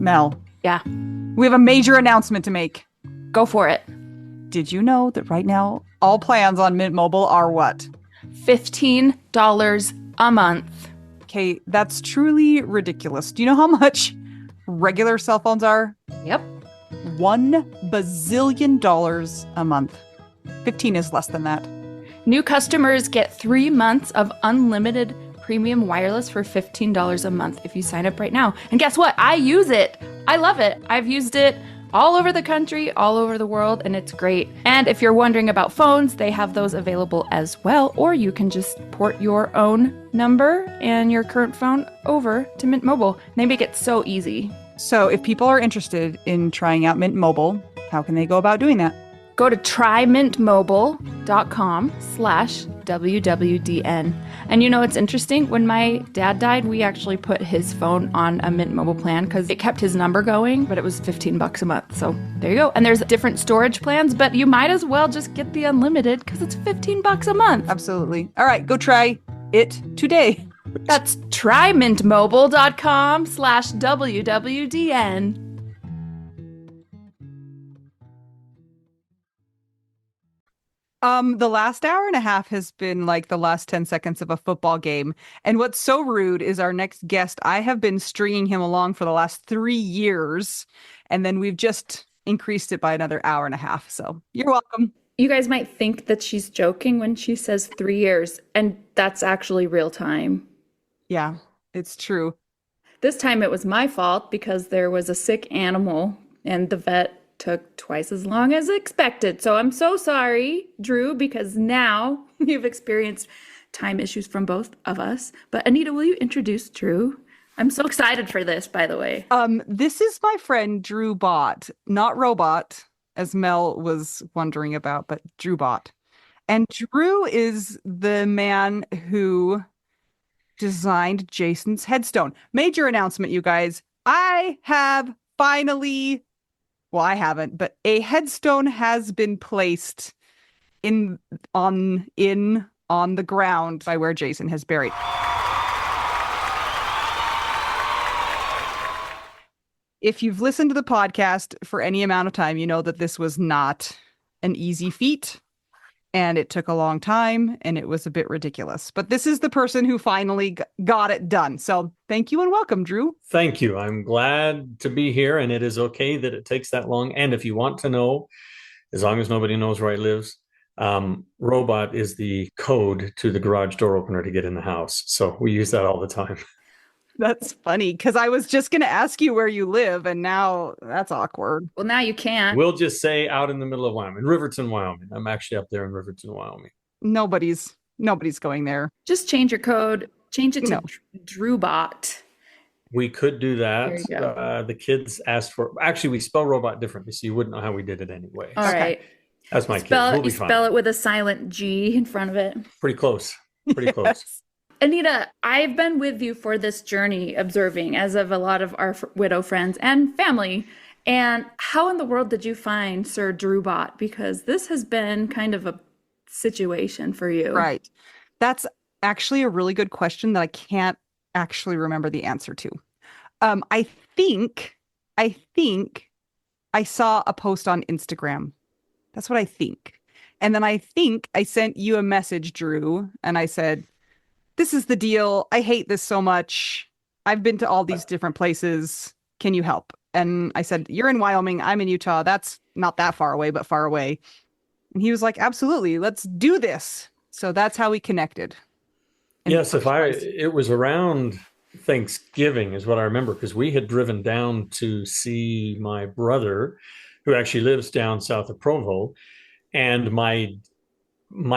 Mel, Yeah, we have a major announcement to make. go for it. Did you know that right now all plans on Mint Mobile are what? $15 a month. Okay, that's truly ridiculous. Do you know how much regular cell phones are? Yep. $1 bazillion a month. 15 is less than that. New customers get 3 months of unlimited premium wireless for $15 a month if you sign up right now. And guess what? I use it. I love it. I've used it all over the country, all over the world, and it's great. And if you're wondering about phones, they have those available as well, or you can just port your own number and your current phone over to Mint Mobile. They make it so easy. So if people are interested in trying out Mint Mobile, how can they go about doing that? Go to trymintmobile.com/WWDN. And you know what's interesting? When my dad died, we actually put his phone on a Mint Mobile plan because it kept his number going, but it was $15 a month. So there you go. And there's different storage plans, but you might as well just get the unlimited because it's $15 a month. Absolutely. All right, go try it today. That's trymintmobile.com/WWDN. The last hour and a half has been like the last 10 seconds of a football game. And what's so rude is our next guest, I have been stringing him along for the last 3 years, and then we've just increased it by another hour and a half. So you're welcome. You guys might think that she's joking when she says 3 years, and that's actually real time. Yeah, it's true. This time it was my fault because there was a sick animal and the vet took twice as long as expected. So I'm so sorry, Drew, because now you've experienced time issues from both of us. But Anita, will you introduce Drew? I'm so excited for this, by the way. This is my friend Drew Bott, not robot, as Mel was wondering about, but Drew Bott. And Drew is the man who designed Jason's headstone. Major announcement, you guys. I have finally, well, I haven't, but a headstone has been placed on the ground by where Jason has buried. If you've listened to the podcast for any amount of time, you know that this was not an easy feat. And it took a long time, and it was a bit ridiculous. But this is the person who finally got it done. So thank you and welcome, Drew. Thank you. I'm glad to be here, and it is okay that it takes that long. And if you want to know, as long as nobody knows where I live, robot is the code to the garage door opener to get in the house. So we use that all the time. That's funny, because I was just going to ask you where you live, and now that's awkward. Well, now you can't. We'll just say out in the middle of Wyoming, Riverton, Wyoming. I'm actually up there in Riverton, Wyoming. Nobody's going there. Just change your code. Change it to Drew Bott. We could do that. There you go. The kids asked for, actually, we spell robot differently, so you wouldn't know how we did it anyway. All right. That's my kids. Spell We'll be you fine. spell it with a silent G in front of it. Pretty close. Pretty close. Yes. Anita, I've been with you for this journey, observing, as of a lot of our widow friends and family. And how in the world did you find Sir Drew Bott? Because this has been kind of a situation for you. Right. That's actually a really good question that I can't actually remember the answer to. I think I saw a post on Instagram. That's what I think. And then I think I sent you a message, Drew, and I said, this is the deal. I hate this so much. I've been to all these different places. Can you help? And I said, you're in Wyoming. I'm in Utah. That's not that far away, but far away. And he was like, absolutely. Let's do this. So that's how we connected. Yes, it was around Thanksgiving is what I remember, because we had driven down to see my brother, who actually lives down south of Provo. And my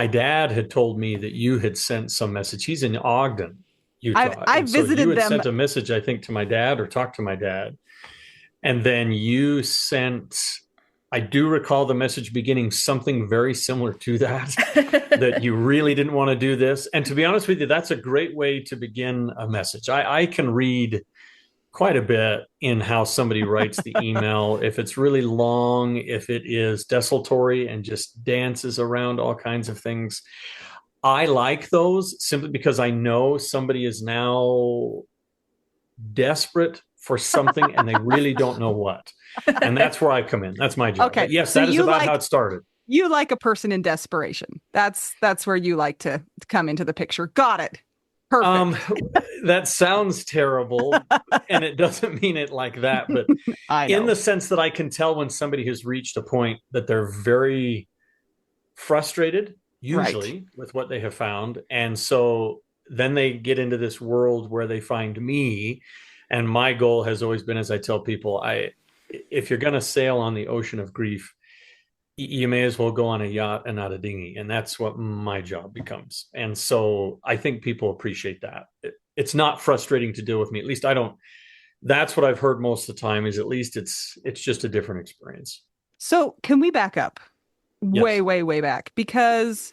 dad had told me that you had sent some message. He's in Ogden, Utah. I visited you had them. Sent a message, I think, to my dad or talked to my dad. And then you sent, I do recall the message beginning something very similar to that, that you really didn't want to do this. And to be honest with you, that's a great way to begin a message. I can read quite a bit in how somebody writes the email. If it's really long, if it is desultory and just dances around all kinds of things. I like those simply because I know somebody is now desperate for something and they really don't know what. And that's where I come in. That's my job. Okay. But yes, So that is about how it started. you like a person in desperation. That's where you like to come into the picture. Got it. Um, Perfect. that sounds terrible, and it doesn't mean it like that, but I in know. the sense that I can tell when somebody has reached a point that they're very frustrated, Right. usually with what they have found. And so then they get into this world where they find me. And my goal has always been, as I tell people, if you're going to sail on the ocean of grief, you may as well go on a yacht and not a dinghy. And that's what my job becomes. And so I think people appreciate that. It's not frustrating to deal with me. At least I don't. That's what I've heard most of the time is at least it's just a different experience. So can we back up way, Yes. way, way back? Because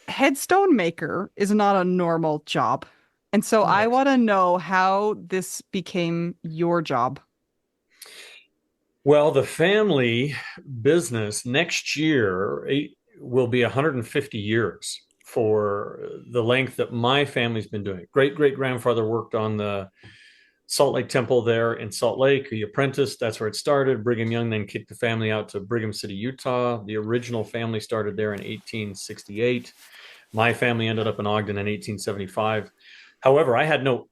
headstone maker is not a normal job. And so I Right. want to know how this became your job. Well, the family business next year will be 150 years for the length that my family's been doing it. Great great grandfather worked on the Salt Lake Temple there in Salt Lake. He apprenticed. That's where it started. Brigham Young then kicked the family out to Brigham City, Utah. The original family started there in 1868. My family ended up in Ogden in 1875. However, I had no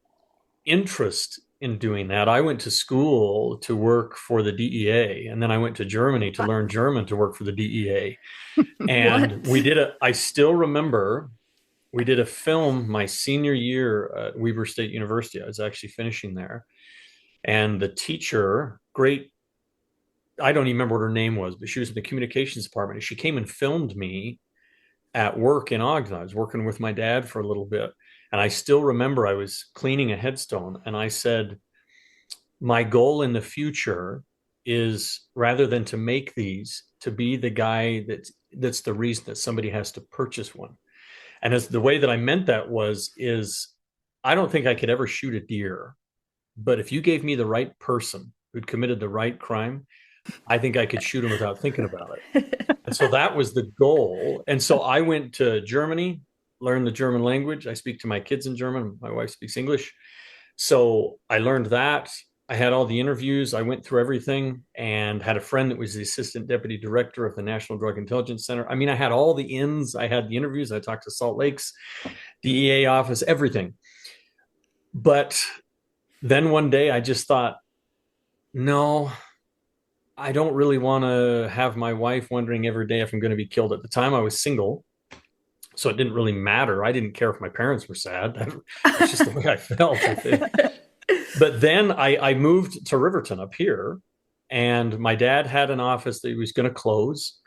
interest in doing that. I went to school to work for the DEA, and then I went to Germany to learn German to work for the DEA. And What? I still remember we did a film my senior year at Weber State University. I was actually finishing there. And the teacher, great, I don't even remember what her name was, but she was in the communications department. And she came and filmed me at work in Ogden. I was working with my dad for a little bit. And I still remember I was cleaning a headstone and I said, my goal in the future is rather than to make these, to be the guy that's the reason that somebody has to purchase one. And as the way that I meant that is I don't think I could ever shoot a deer, but if you gave me the right person who'd committed the right crime, I think I could shoot him without thinking about it. And so that was the goal. And so I went to Germany, learned the German language. I speak to my kids in German. My wife speaks English. So I learned that. I had all the interviews. I went through everything and had a friend that was the assistant deputy director of the National Drug Intelligence Center. I mean, I had all the ins. I had the interviews. I talked to Salt Lake's DEA office, everything. But then one day I just thought, no, I don't really want to have my wife wondering every day if I'm going to be killed. At the time, I was single. So it didn't really matter. I didn't care if my parents were sad. That's just the way I felt, I think. But then I moved to Riverton up here, and my dad had an office that he was going to close.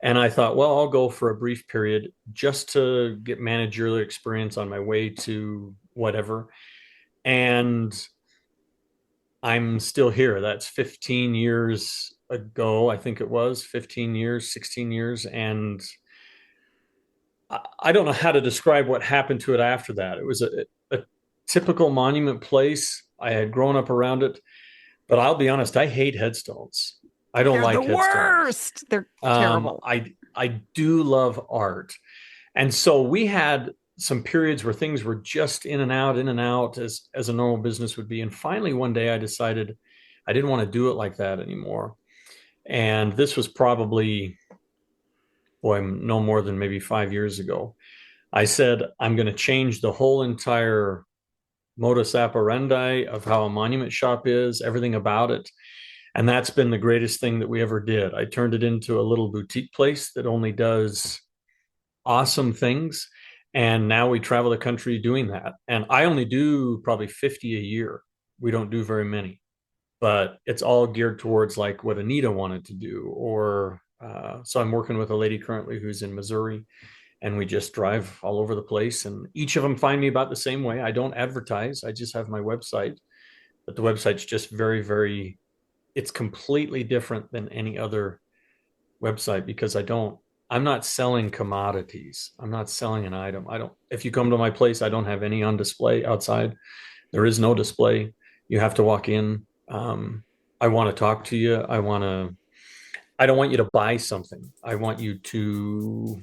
And I thought, well, I'll go for a brief period just to get managerial experience on my way to whatever. And I'm still here. That's 15 years ago, I think it was 15 years, 16 years. And I don't know how to describe what happened to it after that. It was a typical monument place. I had grown up around it, but I'll be honest, I hate headstones. I don't They're the like headstones. worst. They're terrible. I do love art, and so we had some periods where things were just in and out as a normal business would be. And finally, one day, I decided I didn't want to do it like that anymore. And this was probably, boy, no more than maybe 5 years ago. I said, I'm going to change the whole entire modus operandi of how a monument shop is, everything about it. And that's been the greatest thing that we ever did. I turned it into a little boutique place that only does awesome things. And now we travel the country doing that. And I only do probably 50 a year. We don't do very many, but it's all geared towards like what Anita wanted to do. Or so I'm working with a lady currently who's in Missouri, and we just drive all over the place. And each of them find me about the same way. I don't advertise. I just have my website, but the website's just very, very, it's completely different than any other website because I'm not selling commodities. I'm not selling an item. If you come to my place, I don't have any on display outside. There is no display. You have to walk in. I want to talk to you. I don't want you to buy something. I want you to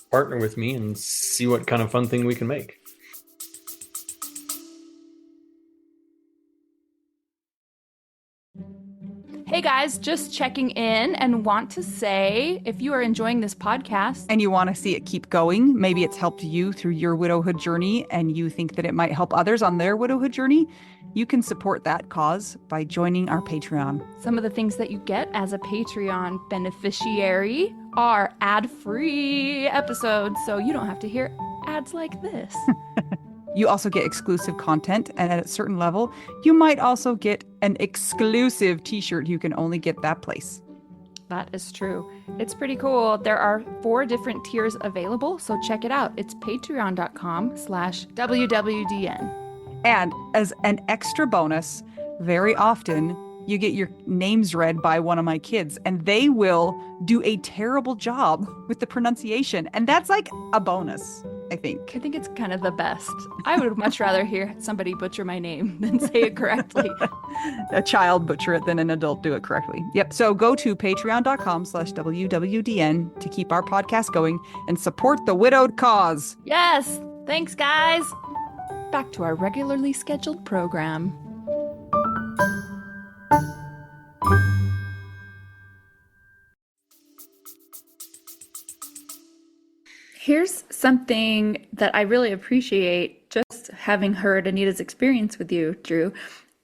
partner with me and see what kind of fun thing we can make. Hey guys, just checking in and want to say if you are enjoying this podcast, And you want to see it keep going, maybe it's helped you through your widowhood journey and you think that it might help others on their widowhood journey, you can support that cause by joining our Patreon. some of the things that you get as a Patreon beneficiary are ad-free episodes, so you don't have to hear ads like this. You also get exclusive content, and at a certain level, you might also get an exclusive t-shirt you can only get that place. That is true. It's pretty cool. There are 4 different tiers available, so check it out. It's patreon.com/WWDN. And as an extra bonus, very often you get your names read by one of my kids, and they will do a terrible job with the pronunciation. And that's like a bonus, I think. I think it's kind of the best. I would much rather hear somebody butcher my name than say it correctly. A child butcher it than an adult do it correctly. Yep. So go to patreon.com/WWDN to keep our podcast going and support the widowed cause. Yes! Thanks, guys! Back to our regularly scheduled program. Here's something that I really appreciate just having heard Anita's experience with you, Drew.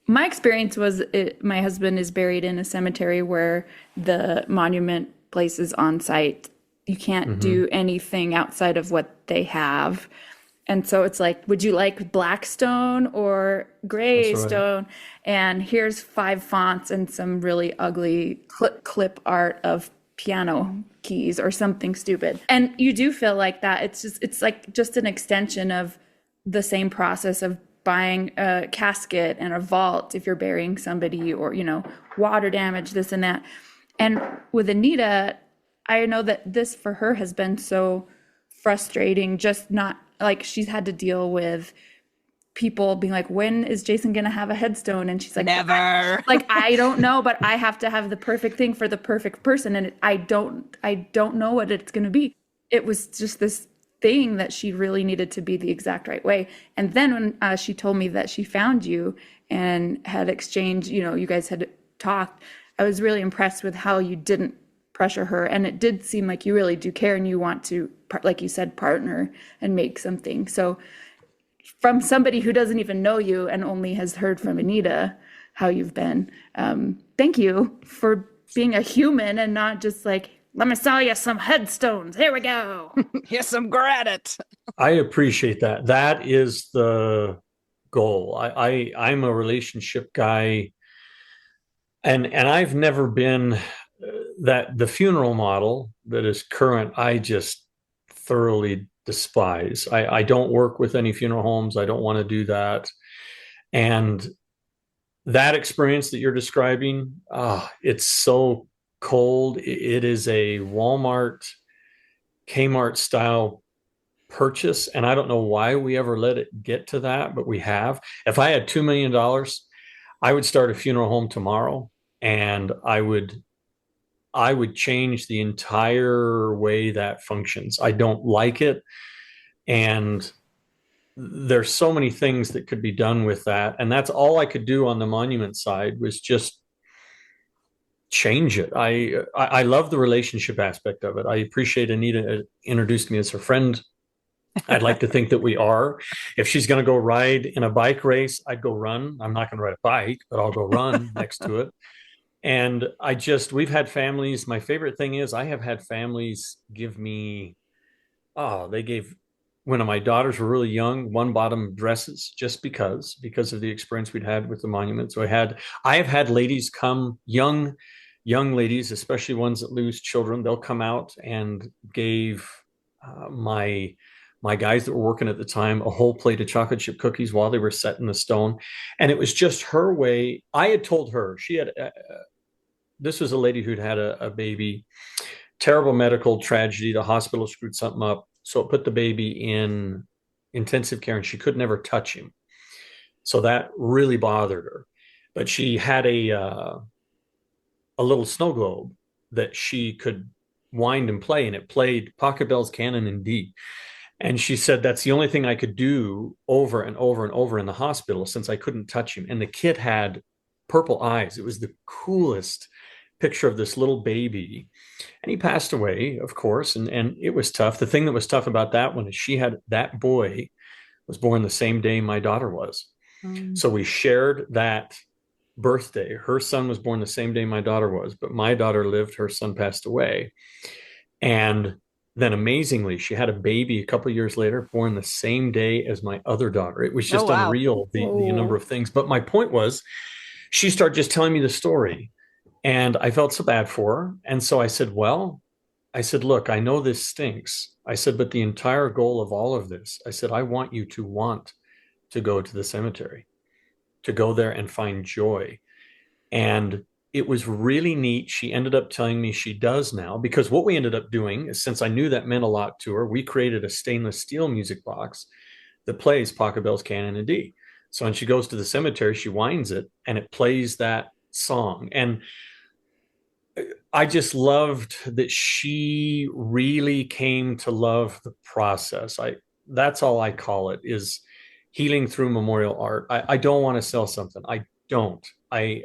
My experience was my husband is buried in a cemetery where the monument place is on site. You can't do anything outside of what they have. And so it's like, would you like black stone or gray stone? And here's 5 fonts and some really ugly clip art of piano keys or something stupid. And you do feel like that. It's like just an extension of the same process of buying a casket and a vault if you're burying somebody, or, water damage, this and that. And with Anita, I know that this for her has been so frustrating, just not like she's had to deal with people being like, when is Jason going to have a headstone? And she's like, never. I don't know, but I have to have the perfect thing for the perfect person. And I don't know what it's going to be. It was just this thing that she really needed to be the exact right way. And then when she told me that she found you and had exchanged, you guys had talked, I was really impressed with how you didn't pressure her. And it did seem like you really do care and you want to, like you said, partner and make something. So from somebody who doesn't even know you and only has heard from Anita how you've been, thank you for being a human and not just like, let me sell you some headstones. Here we go. Here's some granite. I appreciate that. That is the goal. I'm a relationship guy, and I've never been that the funeral model that is current. I just thoroughly despise. I don't work with any funeral homes. I don't want to do that. And that experience that you're describing, it's so cold. It is a Walmart, Kmart style purchase. And I don't know why we ever let it get to that, but we have. If I had $2 million, I would start a funeral home tomorrow, and I would change the entire way that functions. I don't like it. And there's so many things that could be done with that. And that's all I could do on the monument side, was just change it. I love the relationship aspect of it. I appreciate Anita introduced me as her friend. I'd like to think that we are. If she's going to go ride in a bike race, I'd go run. I'm not going to ride a bike, but I'll go run next to it. And we've had families. My favorite thing is I have had families give me, they gave, when my daughters were really young, one bottom dresses just because of the experience we'd had with the monument. So I have had ladies come, young ladies, especially ones that lose children. They'll come out and gave my guys that were working at the time a whole plate of chocolate chip cookies while they were setting the stone. And it was just her way. I had told her, this was a lady who'd had a baby, terrible medical tragedy. The hospital screwed something up. So it put the baby in intensive care and she could never touch him. So that really bothered her. But she had a little snow globe that she could wind and play, and it played Pocket Bells, Canon, and D. And she said, that's the only thing I could do over and over and over in the hospital since I couldn't touch him. And the kid had purple eyes. It was the coolest picture of this little baby. And he passed away, of course, and it was tough. The thing that was tough about that one is she had that boy was born the same day my daughter was. Um, So we shared that birthday. Her son was born the same day my daughter was, but my daughter lived, her son passed away. And then amazingly, she had a baby a couple of years later, born the same day as my other daughter. It was oh just wow. unreal, the number Oh. of things. But my point was, she started just telling me the story, and I felt so bad for her. And so I said, well, I said, look, I know this stinks. I said, but the entire goal of all of this, I said, I want you to want to go to the cemetery, to go there and find joy. And it was really neat. She ended up telling me she does now, because what we ended up doing is, since I knew that meant a lot to her, we created a stainless steel music box that plays Pachelbel's Canon in D. So when she goes to the cemetery, she winds it and it plays that song. And I just loved that she really came to love the process. That's all I call it, is healing through memorial art. I don't want to sell something. I don't. I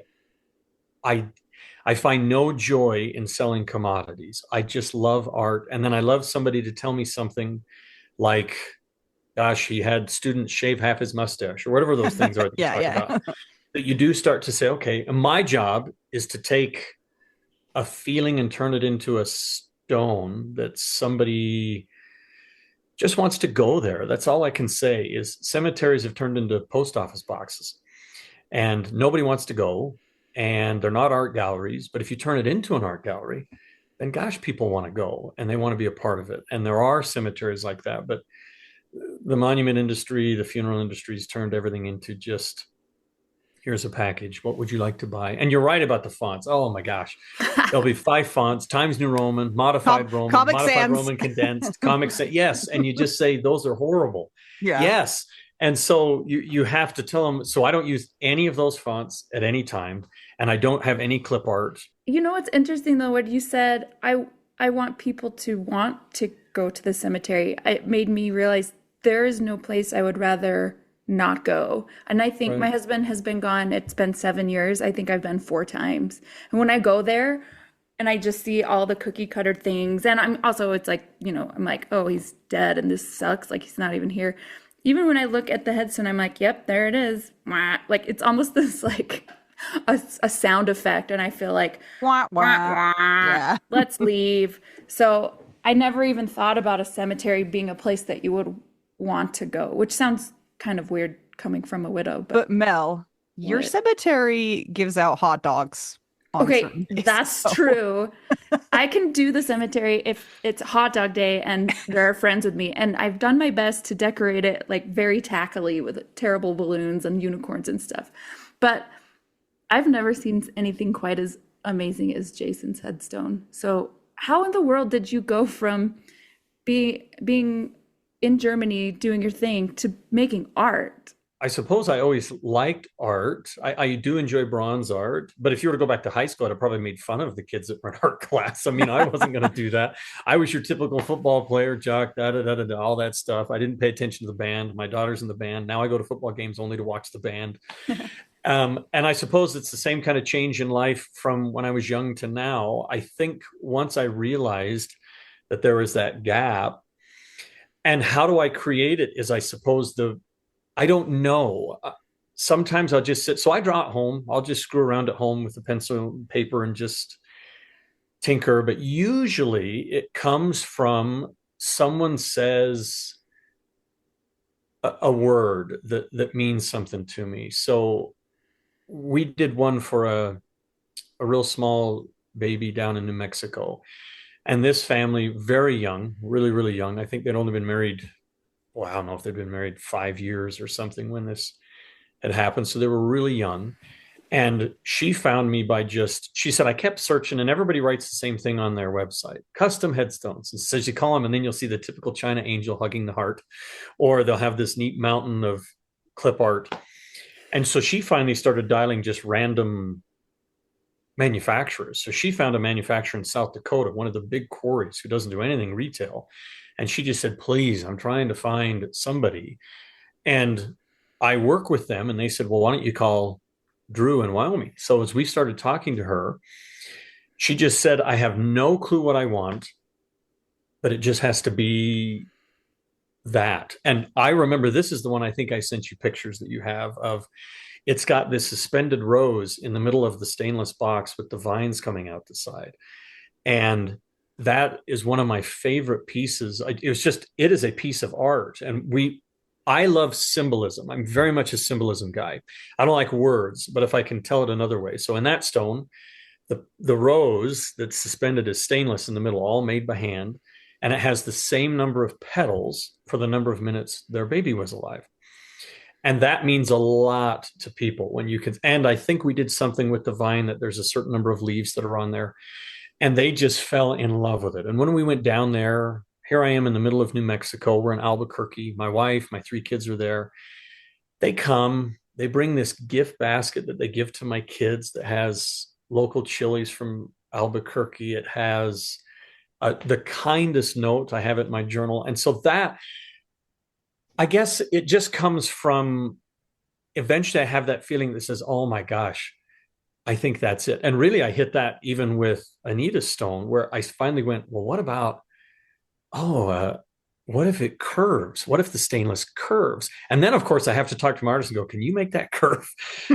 I find no joy in selling commodities. I just love art. And then I love somebody to tell me something like, gosh, he had students shave half his mustache, or whatever those things are that you Yeah, talk yeah. about. That you do start to say, okay, my job is to take a feeling and turn it into a stone that somebody just wants to go there. That's all I can say. Is cemeteries have turned into post office boxes, and nobody wants to go, and they're not art galleries. But if you turn it into an art gallery, then gosh, people want to go and they want to be a part of it. And there are cemeteries like that, but the monument industry, the funeral industry's turned everything into just, here's a package. What would you like to buy? And you're right about the fonts. Oh my gosh. There'll be 5 fonts: Times New Roman, Comic Modified Sans. Roman, Condensed, Comic Sans. Yes. And you just say, those are horrible. Yeah. Yes. And so you have to tell them. So I don't use any of those fonts at any time. And I don't have any clip art. You know what's interesting though, what you said, I want people to want to go to the cemetery. It made me realize there is no place I would rather not go. And I think my Right. husband has been gone, it's been 7 years. I think I've been 4 times. And when I go there and I just see all the cookie cutter things, and I'm also, it's like, I'm like, oh, he's dead and this sucks. Like he's not even here. Even when I look at the headstone, I'm like, yep, there it is. Mwah. Like it's almost this like a sound effect. And I feel like, Wah, wah, wah. wah, Yeah. let's leave. So I never even thought about a cemetery being a place that you would want to go, which sounds kind of weird coming from a widow, but But Mel, your what? cemetery gives out hot dogs on Okay, certain days. that's So true. I can do the cemetery if it's hot dog day and there are friends with me. And I've done my best to decorate it like very tackily with terrible balloons and unicorns and stuff. But I've never seen anything quite as amazing as Jason's headstone. So, how in the world did you go from being in Germany doing your thing to making art? I suppose I always liked art. I do enjoy bronze art, but if you were to go back to high school, I'd have probably made fun of the kids that were in art class. I mean, I wasn't going to do that. I was your typical football player, jock, all that stuff. I didn't pay attention to the band. My daughter's in the band. Now I go to football games only to watch the band. And I suppose it's the same kind of change in life from when I was young to now. I think once I realized that there was that gap, and how do I create it is, I suppose, I don't know. Sometimes I'll just sit. So I draw at home. I'll just screw around at home with a pencil and paper and just tinker. But usually it comes from someone says a word that means something to me. So we did one for a real small baby down in New Mexico. And this family, very young, really, really young. I think they'd only been married, well, I don't know if they'd been married 5 years or something when this had happened. So they were really young. And she found me by she said, I kept searching, and everybody writes the same thing on their website: custom headstones. And says you call them, and then you'll see the typical China angel hugging the heart, or they'll have this neat mountain of clip art. And so she finally started dialing just random manufacturers. So she found a manufacturer in South Dakota, one of the big quarries, who doesn't do anything retail. And she just said, please, I'm trying to find somebody. And I work with them. And they said, well, why don't you call Drew in Wyoming. So as we started talking to her, she just said, I have no clue what I want, but it just has to be that. And I remember this is the one I think I sent you pictures that you have of. It's got this suspended rose in the middle of the stainless box with the vines coming out the side. And that is one of my favorite pieces. It is a piece of art. And I love symbolism. I'm very much a symbolism guy. I don't like words, but if I can tell it another way. So in that stone, the rose that's suspended is stainless in the middle, all made by hand. And it has the same number of petals for the number of minutes their baby was alive. And that means a lot to people when you can. And I think we did something with the vine that there's a certain number of leaves that are on there. And they just fell in love with it. And when we went down there, here I am in the middle of New Mexico. We're in Albuquerque. My wife, my 3 kids are there. They come, they bring this gift basket that they give to my kids that has local chilies from Albuquerque. It has the kindest note. I have it in my journal. And so that, I guess it just comes from eventually I have that feeling that says, oh my gosh, I think that's it. And really, I hit that even with Anita's stone, where I finally went, well, what about, what if it curves? What if the stainless curves? And then, of course, I have to talk to my artist and go, can you make that curve?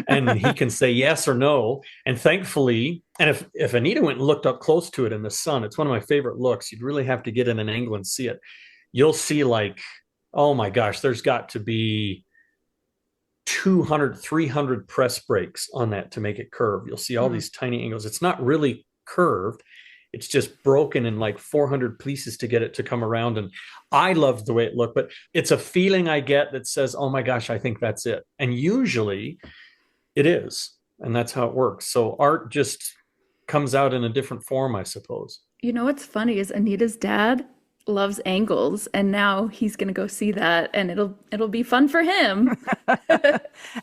And he can say yes or no. And thankfully, and if Anita went and looked up close to it in the sun, it's one of my favorite looks. You'd really have to get in an angle and see it. You'll see like, oh my gosh, there's got to be 200, 300 press breaks on that to make it curve. You'll see all these tiny angles. It's not really curved. It's just broken in like 400 pieces to get it to come around. And I loved the way it looked, but it's a feeling I get that says, oh my gosh, I think that's it. And usually it is. And that's how it works. So art just comes out in a different form, I suppose. You know what's funny is Anita's dad loves angles, and now he's gonna go see that, and it'll be fun for him.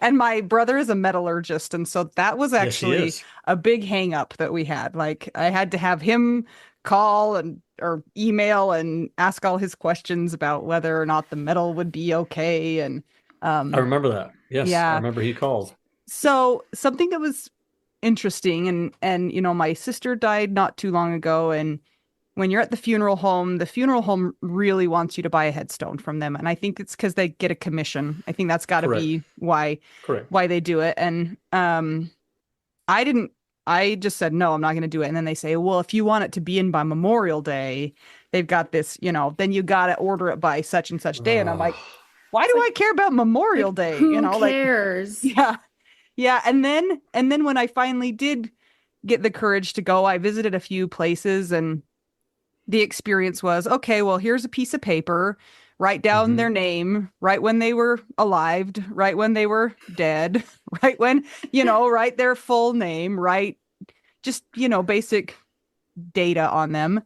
And my brother is a metallurgist, and so that was Yes, he actually is. a big hang up that we had. Like I had to have him call and or email and ask all his questions about whether or not the metal would be okay. And I remember that. Yes, I yeah. remember he called. So something that was interesting, and you know, my sister died not too long ago, and when you're at the funeral home really wants you to buy a headstone from them. And I think it's because they get a commission. I think that's got to Correct. be why Correct. they do it. And I just said, no, I'm not going to do it. And then they say, well, if you want it to be in by Memorial Day, they've got this, you know, then you got to order it by such and such day. And I'm like, why do I care about Memorial Day? Who You know, cares? like, yeah. Yeah. And then when I finally did get the courage to go, I visited a few places, and the experience was, okay, well, here's a piece of paper, write down their name, right when they were alive, right when they were dead, right when, you know, write their full name, write just, you know, basic data on them.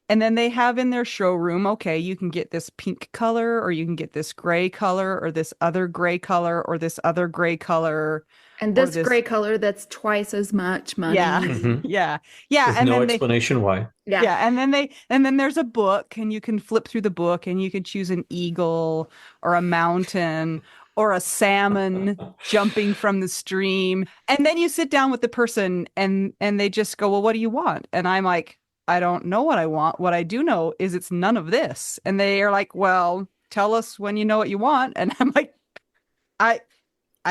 And then they have in their showroom, okay, you can get this pink color, or you can get this gray color, or this other gray color, or this other gray color, And or this this. gray color that's twice as much money. Yeah. Mhm. Yeah. Yeah. With And no then explanation why. Yeah. yeah, and then there's a book, and you can flip through the book, and you can choose an eagle or a mountain or a salmon jumping from the stream. And then you sit down with the person, and they just go, "Well, what do you want?" And I'm like, "I don't know what I want. What I do know is it's none of this." And they are like, "Well, tell us when you know what you want." And I'm like, "I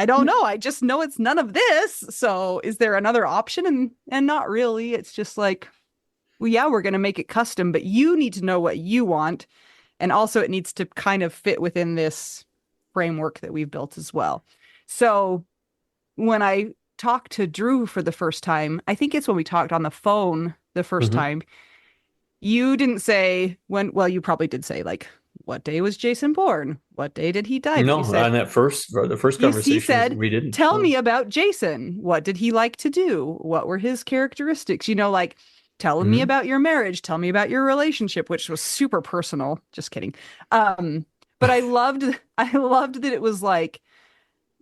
don't know. I just know it's none of this. So is there another option?" And not really. It's just like, well, yeah, we're going to make it custom, but you need to know what you want. And also it needs to kind of fit within this framework that we've built as well. So when I talked to Drew for the first time, I think it's when we talked on the phone the first Mhm. time, you didn't say when, well, you probably did say like, what day was Jason born? What day did he die? But No, you said, on the first he conversation, said, we didn't. tell No. me about Jason. What did he like to do? What were his characteristics? You know, like, tell me Mhm. about your marriage. Tell me about your relationship, which was super personal. Just kidding. But I loved that it was like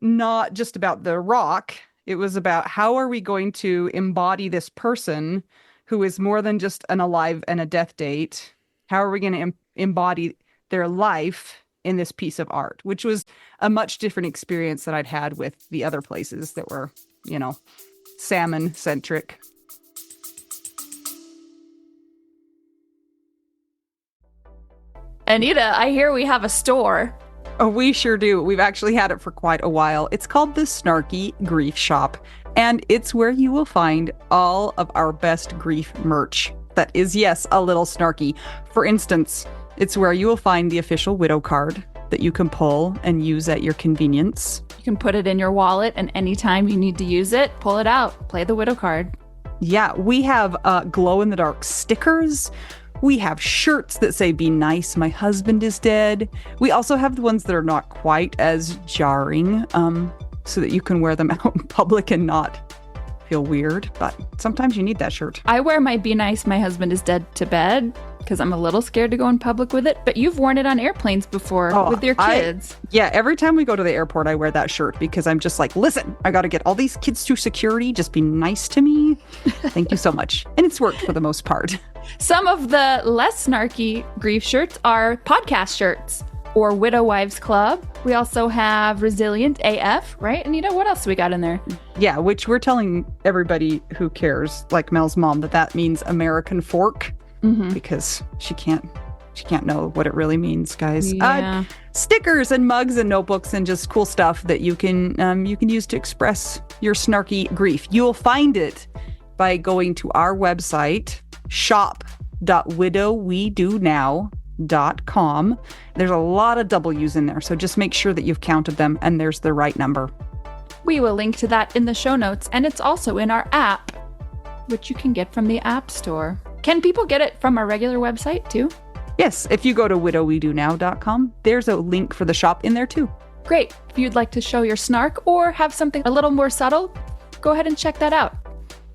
not just about the rock. It was about how are we going to embody this person who is more than just an alive and a death date? How are we going to embody their life in this piece of art, which was a much different experience that I'd had with the other places that were salmon centric. Anita, I hear we have a store. Oh, we sure do. We've actually had it for quite a while. It's called the Snarky Grief Shop, and it's where you will find all of our best grief merch. That is, yes, a little snarky. For instance, it's where you will find the official widow card that you can pull and use at your convenience. You can put it in your wallet, and anytime you need to use it, pull it out, play the widow card. Yeah, we have glow-in-the-dark stickers. We have shirts that say, "Be nice, my husband is dead." We also have the ones that are not quite as jarring, so that you can wear them out in public and not feel weird. But sometimes you need that shirt. I wear my "Be nice, my husband is dead" to bed because I'm a little scared to go in public with it. But you've worn it on airplanes before with your kids. Yeah, every time we go to the airport, I wear that shirt because I'm just like, listen, I got to get all these kids through security. Just be nice to me. Thank you so much. And it's worked for the most part. Some of the less snarky grief shirts are podcast shirts or Widow Wives Club. We also have Resilient AF, right, Anita? What else do we got in there? Yeah, which we're telling everybody who cares, like Mel's mom, that means American fork, because she can't know what it really means, guys. Yeah. Stickers and mugs and notebooks and just cool stuff that you can use to express your snarky grief. You'll find it by going to our website, shop.widowwedonow.com. There's a lot of W's in there, so just make sure that you've counted them and there's the right number. We will link to that in the show notes, and it's also in our app, which you can get from the App Store. Can people get it from our regular website too? Yes, if you go to widowwedonow.com, there's a link for the shop in there too. Great. If you'd like to show your snark or have something a little more subtle, go ahead and check that out.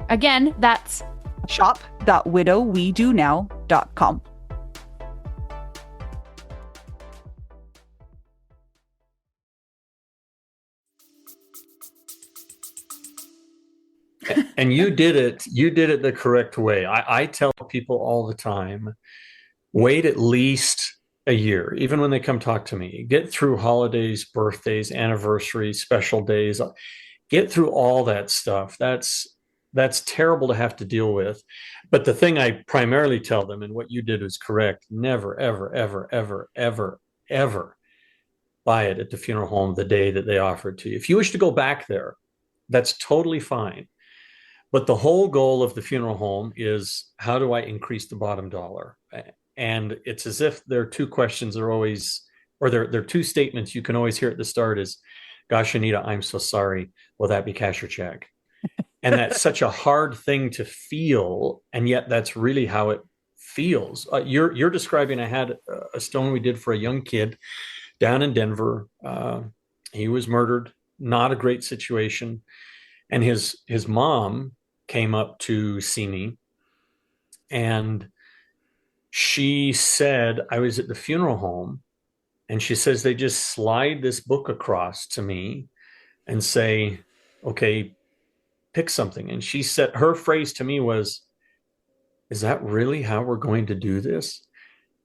Again, that's shop.widowwedonow.com. And you did it the correct way. I tell people all the time, wait at least a year, even when they come talk to me. Get through holidays, birthdays, anniversaries, special days. Get through all that stuff. That's terrible to have to deal with. But the thing I primarily tell them, and what you did was correct, never, ever, ever, ever, ever, ever buy it at the funeral home the day that they offer it to you. If you wish to go back there, that's totally fine. But the whole goal of the funeral home is, how do I increase the bottom dollar? And it's as if there are two questions are always, or there are two statements you can always hear at the start is, "Gosh, Anita, I'm so sorry. Will that be cash or check?" And that's such a hard thing to feel. And yet that's really how it feels. You're describing, I had a stone we did for a young kid down in Denver. He was murdered, not a great situation. And his mom came up to see me, and she said, I was at the funeral home, and she says they just slide this book across to me and say, "Okay, pick something." And she said, her phrase to me was, "Is that really how we're going to do this?"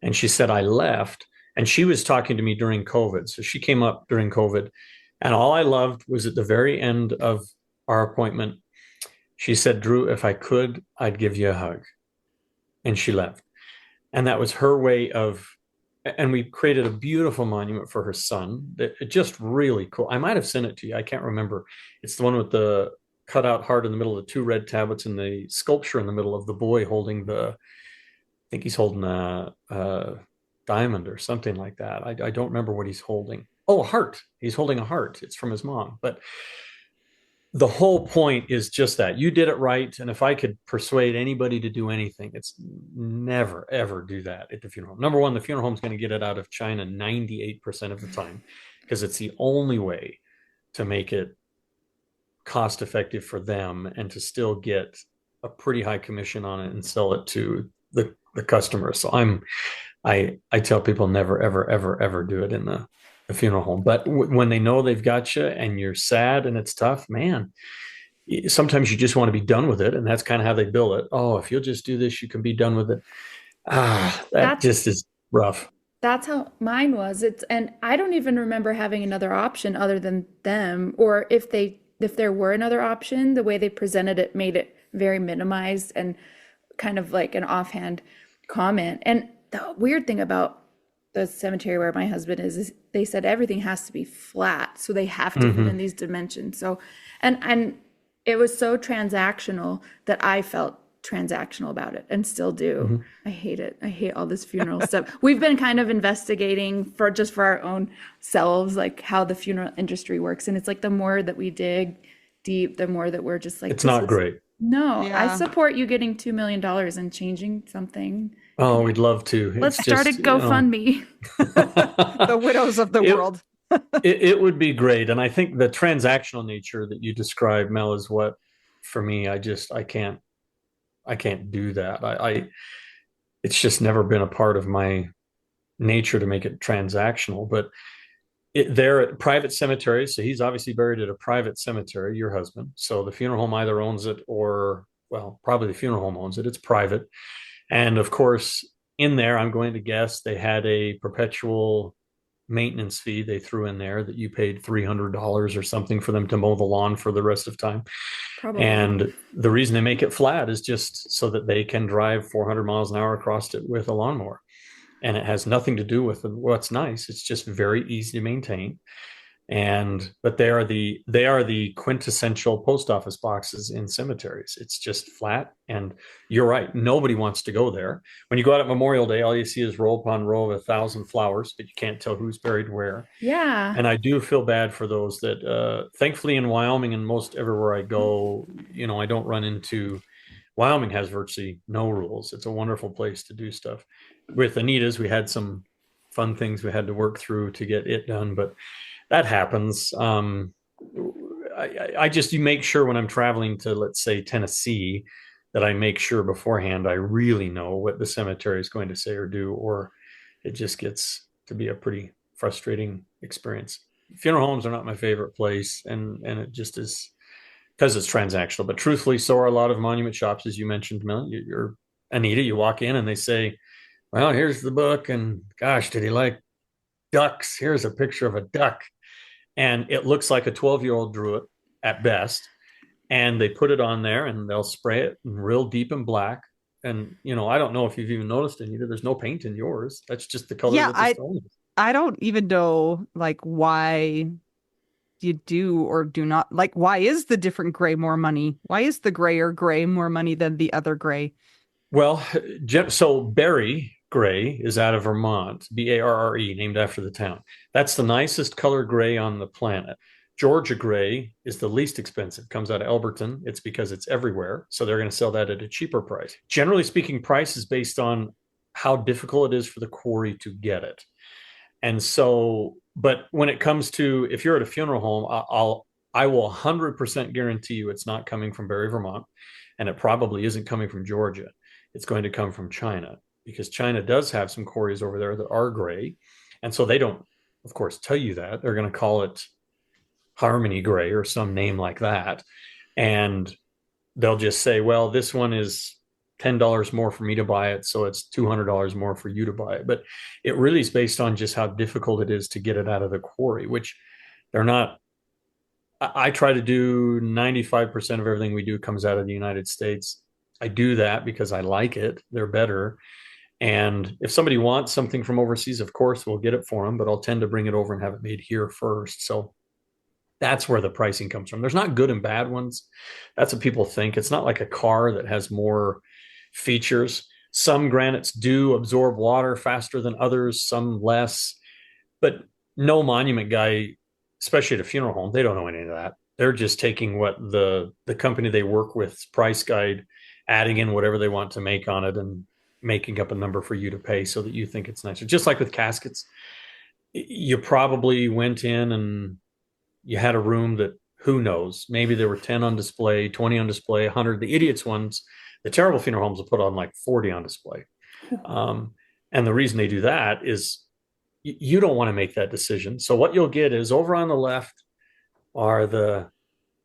And she said, I left, and she was talking to me during COVID. So she came up during COVID, and all I loved was at the very end of our appointment, she said, "Drew, if I could, I'd give you a hug." And she left. And that was her way of, and we created a beautiful monument for her son. That just really cool. I might have sent it to you. I can't remember. It's the one with the cutout heart in the middle of the two red tablets and the sculpture in the middle of the boy holding I think he's holding a diamond or something like that. I don't remember what he's holding. Oh, a heart. He's holding a heart. It's from his mom. But the whole point is just that you did it right. And if I could persuade anybody to do anything, it's never, ever do that at the funeral home. Number one, the funeral home is going to get it out of China 98% of the time, because it's the only way to make it cost effective for them and to still get a pretty high commission on it and sell it to the customer. So I tell people never, ever, ever, ever do it in the funeral home. But when they know they've got you and you're sad and it's tough, man, sometimes you just want to be done with it. And that's kind of how they bill it. "Oh, if you'll just do this, you can be done with it." That just is rough. That's how mine was. And I don't even remember having another option other than them, or if they if there were another option, the way they presented it made it very minimized and kind of like an offhand comment. And the weird thing about the cemetery where my husband is they said everything has to be flat, so they have to fit in Hmm. these dimensions. So, and it was so transactional that I felt transactional about it and still do. Hmm. I hate it. I hate all this funeral stuff. We've been kind of investigating for just for our own selves, like how the funeral industry works. And it's like the more that we dig deep, the more that we're just like, It's this not is great. no, I Yeah. support you getting $2 million and changing something. Oh, we'd love to. Let's It's start a just, GoFundMe. The widows of the it, world. it would be great. And I think the transactional nature that you described, Mel, is what for me, I can't do that. It's just never been a part of my nature to make it transactional. But they're at private cemeteries. So he's obviously buried at a private cemetery, your husband. So the funeral home either owns it or, well, probably the funeral home owns it. It's private. And of course, in there, I'm going to guess they had a perpetual maintenance fee they threw in there that you paid $300 or something for them to mow the lawn for the rest of time. Probably. And the reason they make it flat is just so that they can drive 400 miles an hour across it with a lawnmower. And it has nothing to do with what's nice. It's just very easy to maintain. And but they are the quintessential post office boxes in cemeteries. It's just flat. And you're right, nobody wants to go there. When you go out at Memorial Day, all you see is row upon row of 1,000 flowers, but you can't tell who's buried where. Yeah. And I do feel bad for those that thankfully in Wyoming and most everywhere I go, I don't run into. Wyoming has virtually no rules. It's a wonderful place to do stuff. With Anita's, we had some fun things we had to work through to get it done, but that happens. I just, you make sure when I'm traveling to, let's say, Tennessee, that I make sure beforehand I really know what the cemetery is going to say or do, or it just gets to be a pretty frustrating experience. Funeral homes are not my favorite place, and it just is because it's transactional. But truthfully, so are a lot of monument shops, as you mentioned, Mel. You're Anita, you walk in and they say, well, here's the book, and gosh, did he like ducks? Here's a picture of a duck. And it looks like a 12-year-old drew it at best. And they put it on there and they'll spray it real deep in black. And, I don't know if you've even noticed, Anita, there's no paint in yours. That's just the color Yeah, that the stone is. I don't even know like why you do or do not like why is the different gray more money? Why is the grayer gray more money than the other gray? Well, so Barry Gray is out of Vermont, Barre, named after the town. That's the nicest color gray on the planet. Georgia Gray is the least expensive, comes out of Elberton. It's because it's everywhere. So they're going to sell that at a cheaper price. Generally speaking, price is based on how difficult it is for the quarry to get it. And so, but when it comes to if you're at a funeral home, I will 100% guarantee you it's not coming from Barre, Vermont, and it probably isn't coming from Georgia. It's going to come from China because China does have some quarries over there that are gray. And so they don't, of course, tell you that. They're going to call it Harmony Gray or some name like that. And they'll just say, well, this one is $10 more for me to buy it. So it's $200 more for you to buy it. But it really is based on just how difficult it is to get it out of the quarry, which they're not. I try to do 95% of everything we do comes out of the United States. I do that because I like it. They're better. And if somebody wants something from overseas, of course, we'll get it for them, but I'll tend to bring it over and have it made here first. So that's where the pricing comes from. There's not good and bad ones. That's what people think. It's not like a car that has more features. Some granites do absorb water faster than others, some less. But no monument guy, especially at a funeral home, they don't know any of that. They're just taking what the company they work with's price guide, adding in whatever they want to make on it, and making up a number for you to pay so that you think it's nicer. Just like with caskets, you probably went in and you had a room that who knows, maybe there were 10 on display, 20 on display, 100. The idiots ones, the terrible funeral homes will put on like 40 on display. And the reason they do that is you don't want to make that decision. So what you'll get is over on the left are the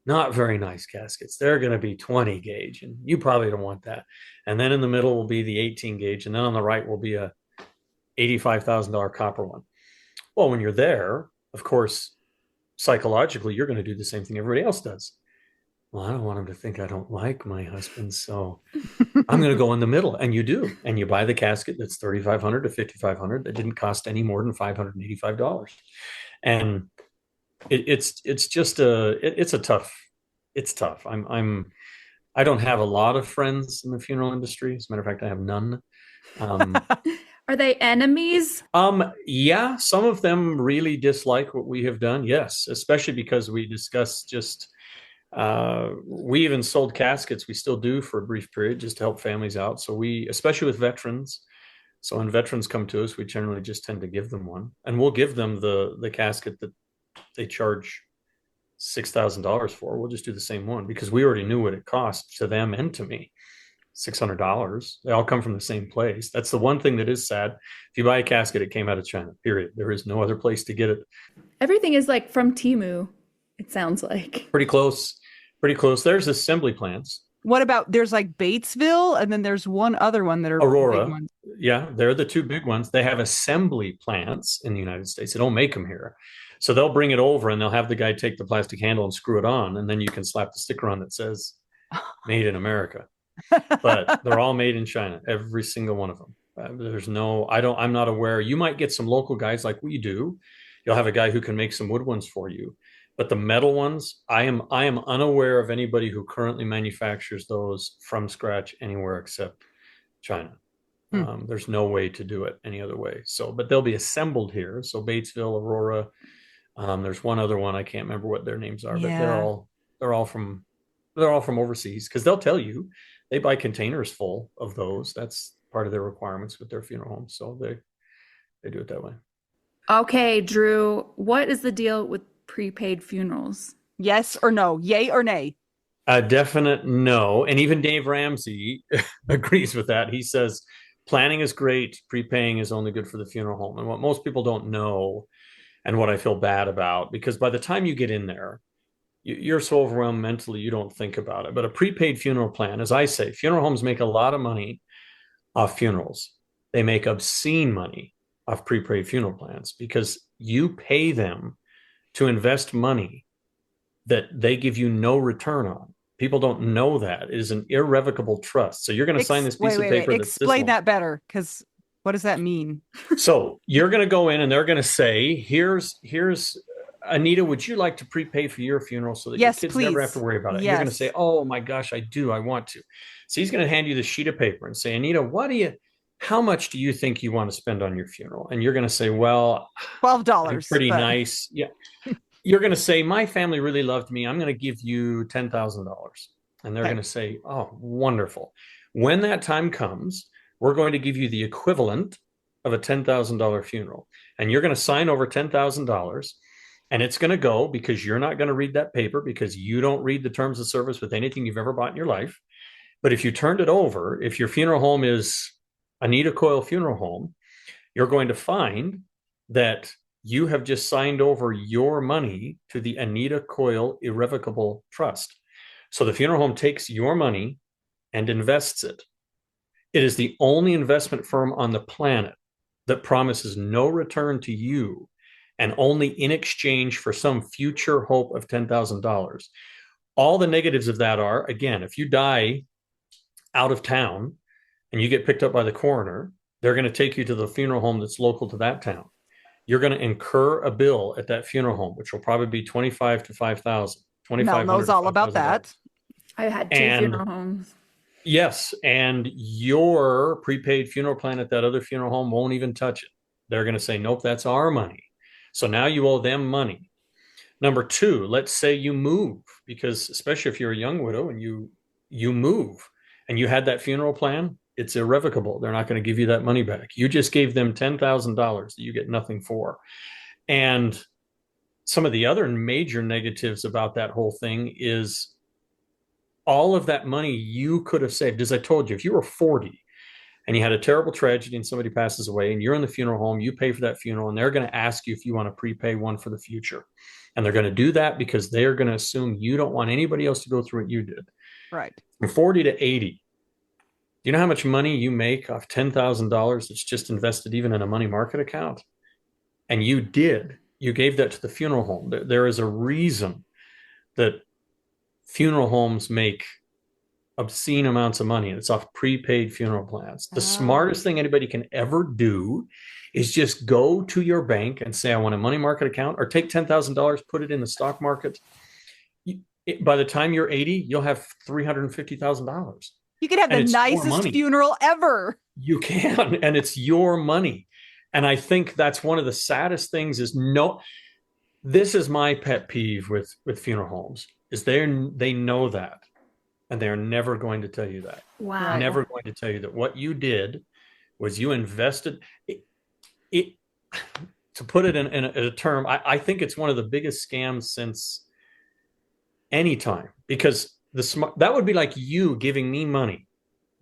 not very nice caskets. They're going to be 20 gauge, and you probably don't want that. And then in the middle will be the 18 gauge, and then on the right will be a $85,000 copper one. Well, when you're there, of course, psychologically, you're going to do the same thing everybody else does. Well, I don't want him to think I don't like my husband, so I'm going to go in the middle. And you do. And you buy the casket that's $3,500 to $5,500 that didn't cost any more than $585. And it's just it's a tough, it's tough. I don't have a lot of friends in the funeral industry. As a matter of fact, I have none. Um, Are they enemies? yeah, some of them really dislike what we have done. Yes, especially because we discuss just we even sold caskets. We still do for a brief period just to help families out. So we, especially with veterans. So when veterans come to us, we generally just tend to give them one, and we'll give them the casket that they charge $6,000 for. We'll just do the same one because we already knew what it cost to them and to me. $600. They all come from the same place. That's the one thing that is sad. If you buy a casket, it came out of China, period. There is no other place to get it. Everything is like from Temu, it sounds like. Pretty close. Pretty close. There's assembly plants. What about there's like Batesville, and then there's one other one that are big Aurora. ones. Yeah, they're the two big ones. They have assembly plants in the United States. They don't make them here. So they'll bring it over and they'll have the guy take the plastic handle and screw it on. And then you can slap the sticker on that says made in America. But they're all made in China, every single one of them. I'm not aware. You might get some local guys like we do. You'll have a guy who can make some wood ones for you. But the metal ones, I am unaware of anybody who currently manufactures those from scratch anywhere except China. There's no way to do it any other way. So, but they'll be assembled here. So Batesville, Aurora. There's one other one. I can't remember what their names are, but they're all from overseas because they'll tell you they buy containers full of those. That's part of their requirements with their funeral homes. So they do it that way. Okay, Drew, what is the deal with prepaid funerals? Yes or no? Yay or nay? A definite no. And even Dave Ramsey agrees with that. He says planning is great, prepaying is only good for the funeral home. And what most people don't know, and what I feel bad about, because by the time you get in there, you're so overwhelmed mentally, you don't think about it. But a prepaid funeral plan, as I say, funeral homes make a lot of money off funerals. They make obscene money off prepaid funeral plans because you pay them to invest money that they give you no return on. People don't know that. It is an irrevocable trust. So you're going to sign this piece of paper. Explain that better, because what does that mean? So you're going to go in and they're going to say, here's Anita, would you like to prepay for your funeral so that your kids never have to worry about it? Yes. You're going to say, oh my gosh, I do. I want to. So he's going to hand you the sheet of paper and say, Anita, how much do you think you want to spend on your funeral? And you're going to say, well, $12. Pretty nice. Yeah. You're going to say, my family really loved me. I'm going to give you $10,000. And they're going to say, oh, wonderful. When that time comes, we're going to give you the equivalent of a $10,000 funeral. And you're going to sign over $10,000. And it's going to go, because you're not going to read that paper because you don't read the terms of service with anything you've ever bought in your life. But if you turned it over, if your funeral home is Anita Coyle Funeral Home, you're going to find that you have just signed over your money to the Anita Coyle Irrevocable Trust. So the funeral home takes your money and invests it. It is the only investment firm on the planet that promises no return to you and only in exchange for some future hope of $10,000. All the negatives of that are, again, if you die out of town and you get picked up by the coroner, they're going to take you to the funeral home that's local to that town. You're going to incur a bill at that funeral home, which will probably be $25,000 to $5,000. Mel knows all about that. I had two funeral homes. Yes, and your prepaid funeral plan at that other funeral home won't even touch it. They're going to say, nope, that's our money. So now you owe them money. Number two, let's say you move, because especially if you're a young widow and you move and you had that funeral plan, it's irrevocable. They're not going to give you that money back. You just gave them $10,000 that you get nothing for. And some of the other major negatives about that whole thing is all of that money you could have saved. As I told you, if you were 40 and you had a terrible tragedy and somebody passes away and you're in the funeral home, you pay for that funeral, and they're going to ask you if you want to prepay one for the future. And they're going to do that because they're going to assume you don't want anybody else to go through what you did. Right. From 40 to 80. Do you know how much money you make off $10,000 that's just invested even in a money market account? And you did you gave that to the funeral home. There is a reason that funeral homes make obscene amounts of money. It's off prepaid funeral plans. The Oh. smartest thing anybody can ever do is just go to your bank and say, I want a money market account, or take $10,000, put it in the stock market. By the time you're 80, you'll have $350,000. You could have And the it's your nicest money. funeral ever. You can, and it's your money. And I think that's one of the saddest things is this is my pet peeve with funeral homes is they know that, and they're never going to tell you that. Wow. Right. Never going to tell you that what you did was you invested it to put it in a term. I think it's one of the biggest scams since any time, because that would be like you giving me money,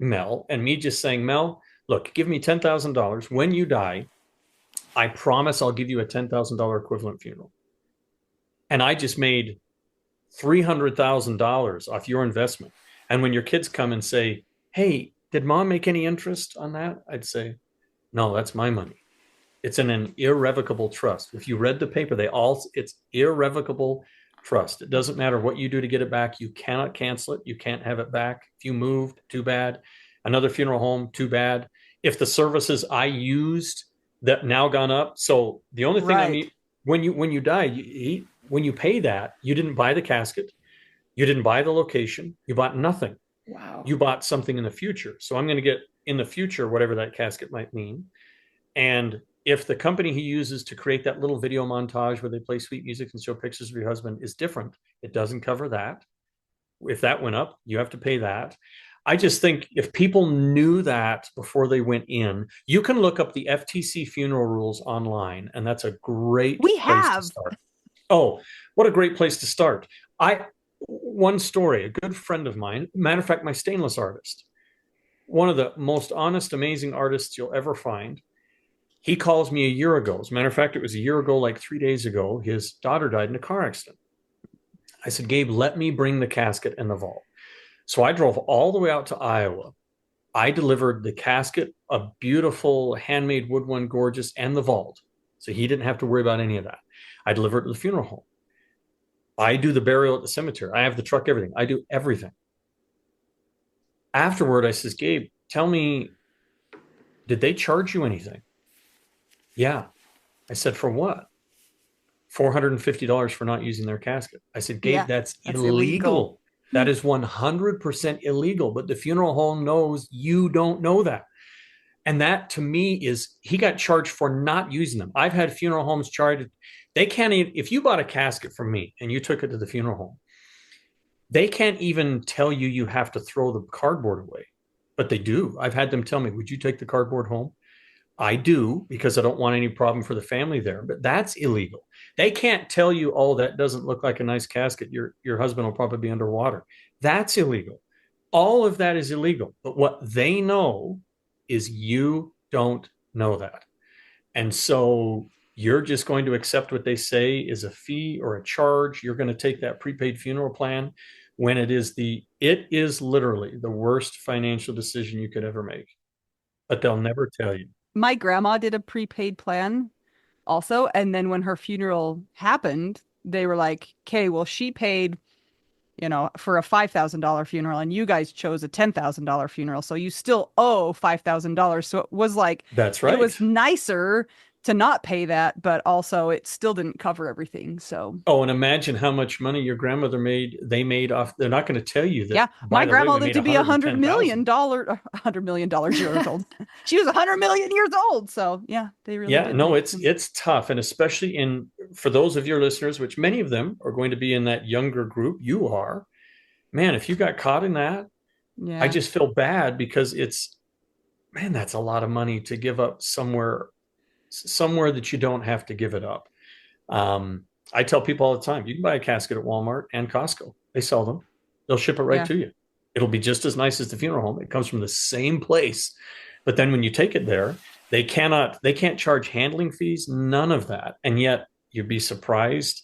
Mel, and me just saying, Mel, look, give me $10,000. When you die, I promise I'll give you a $10,000 equivalent funeral. And I just made $300,000 off your investment. And when your kids come and say, hey, did mom make any interest on that? I'd say, no, that's my money. It's in an irrevocable trust. If you read the paper, it's irrevocable trust. It doesn't matter what you do to get it back. You cannot cancel it. You can't have it back. If you moved, too bad. Another funeral home, too bad. If the services I used that now gone up. So the only thing I mean, when you die, when you pay that, you didn't buy the casket. You didn't buy the location. You bought nothing. Wow. You bought something in the future. So I'm going to get in the future, whatever that casket might mean. And if the company he uses to create that little video montage where they play sweet music and show pictures of your husband is different, it doesn't cover that. If that went up, you have to pay that. I just think if people knew that before they went in, you can look up the FTC funeral rules online, and that's a great place to start. Oh, what a great place to start. One story, a good friend of mine, matter of fact, my stainless artist, one of the most honest, amazing artists you'll ever find. He calls me a year ago. As a matter of fact, it was a year ago, like 3 days ago, his daughter died in a car accident. I said, Gabe, let me bring the casket and the vault. So I drove all the way out to Iowa. I delivered the casket, a beautiful handmade wood one, gorgeous, and the vault. So he didn't have to worry about any of that. I delivered it to the funeral home. I do the burial at the cemetery. I have the truck, everything. I do everything. Afterward, I says, Gabe, tell me, did they charge you anything? Yeah. I said, for what? $450 for not using their casket. I said, Gabe, that's illegal. That is 100% illegal. But the funeral home knows you don't know that. And that to me is, he got charged for not using them. I've had funeral homes charged. They can't even, if you bought a casket from me and you took it to the funeral home, they can't even tell you you have to throw the cardboard away. But they do. I've had them tell me, would you take the cardboard home? I do, because I don't want any problem for the family there, but that's illegal. They can't tell you, oh, that doesn't look like a nice casket. Your husband will probably be underwater. That's illegal. All of that is illegal. But what they know is you don't know that. And so you're just going to accept what they say is a fee or a charge. You're going to take that prepaid funeral plan when it is literally the worst financial decision you could ever make. But they'll never tell you. My grandma did a prepaid plan also. And then when her funeral happened, they were like, okay, well, she paid, for a $5,000 funeral and you guys chose a $10,000 funeral. So you still owe $5,000. So it was like, that's right. It was nicer to not pay that, but also it still didn't cover everything. So, oh, and imagine how much money your grandmother made. They made off. They're not going to tell you that. Yeah, my grandma lived to be $100 million years old. She was 100 million years old. So yeah, they really. Yeah, no, it's tough, and especially for those of your listeners, which many of them are going to be in that younger group. You are, man. If you got caught in that, yeah, I just feel bad because that's a lot of money to give up somewhere that you don't have to give it up. I tell people all the time, you can buy a casket at Walmart and Costco. They sell them. They'll ship it right to you. It'll be just as nice as the funeral home. It comes from the same place. But then when you take it there, they can't charge handling fees, none of that. And yet you'd be surprised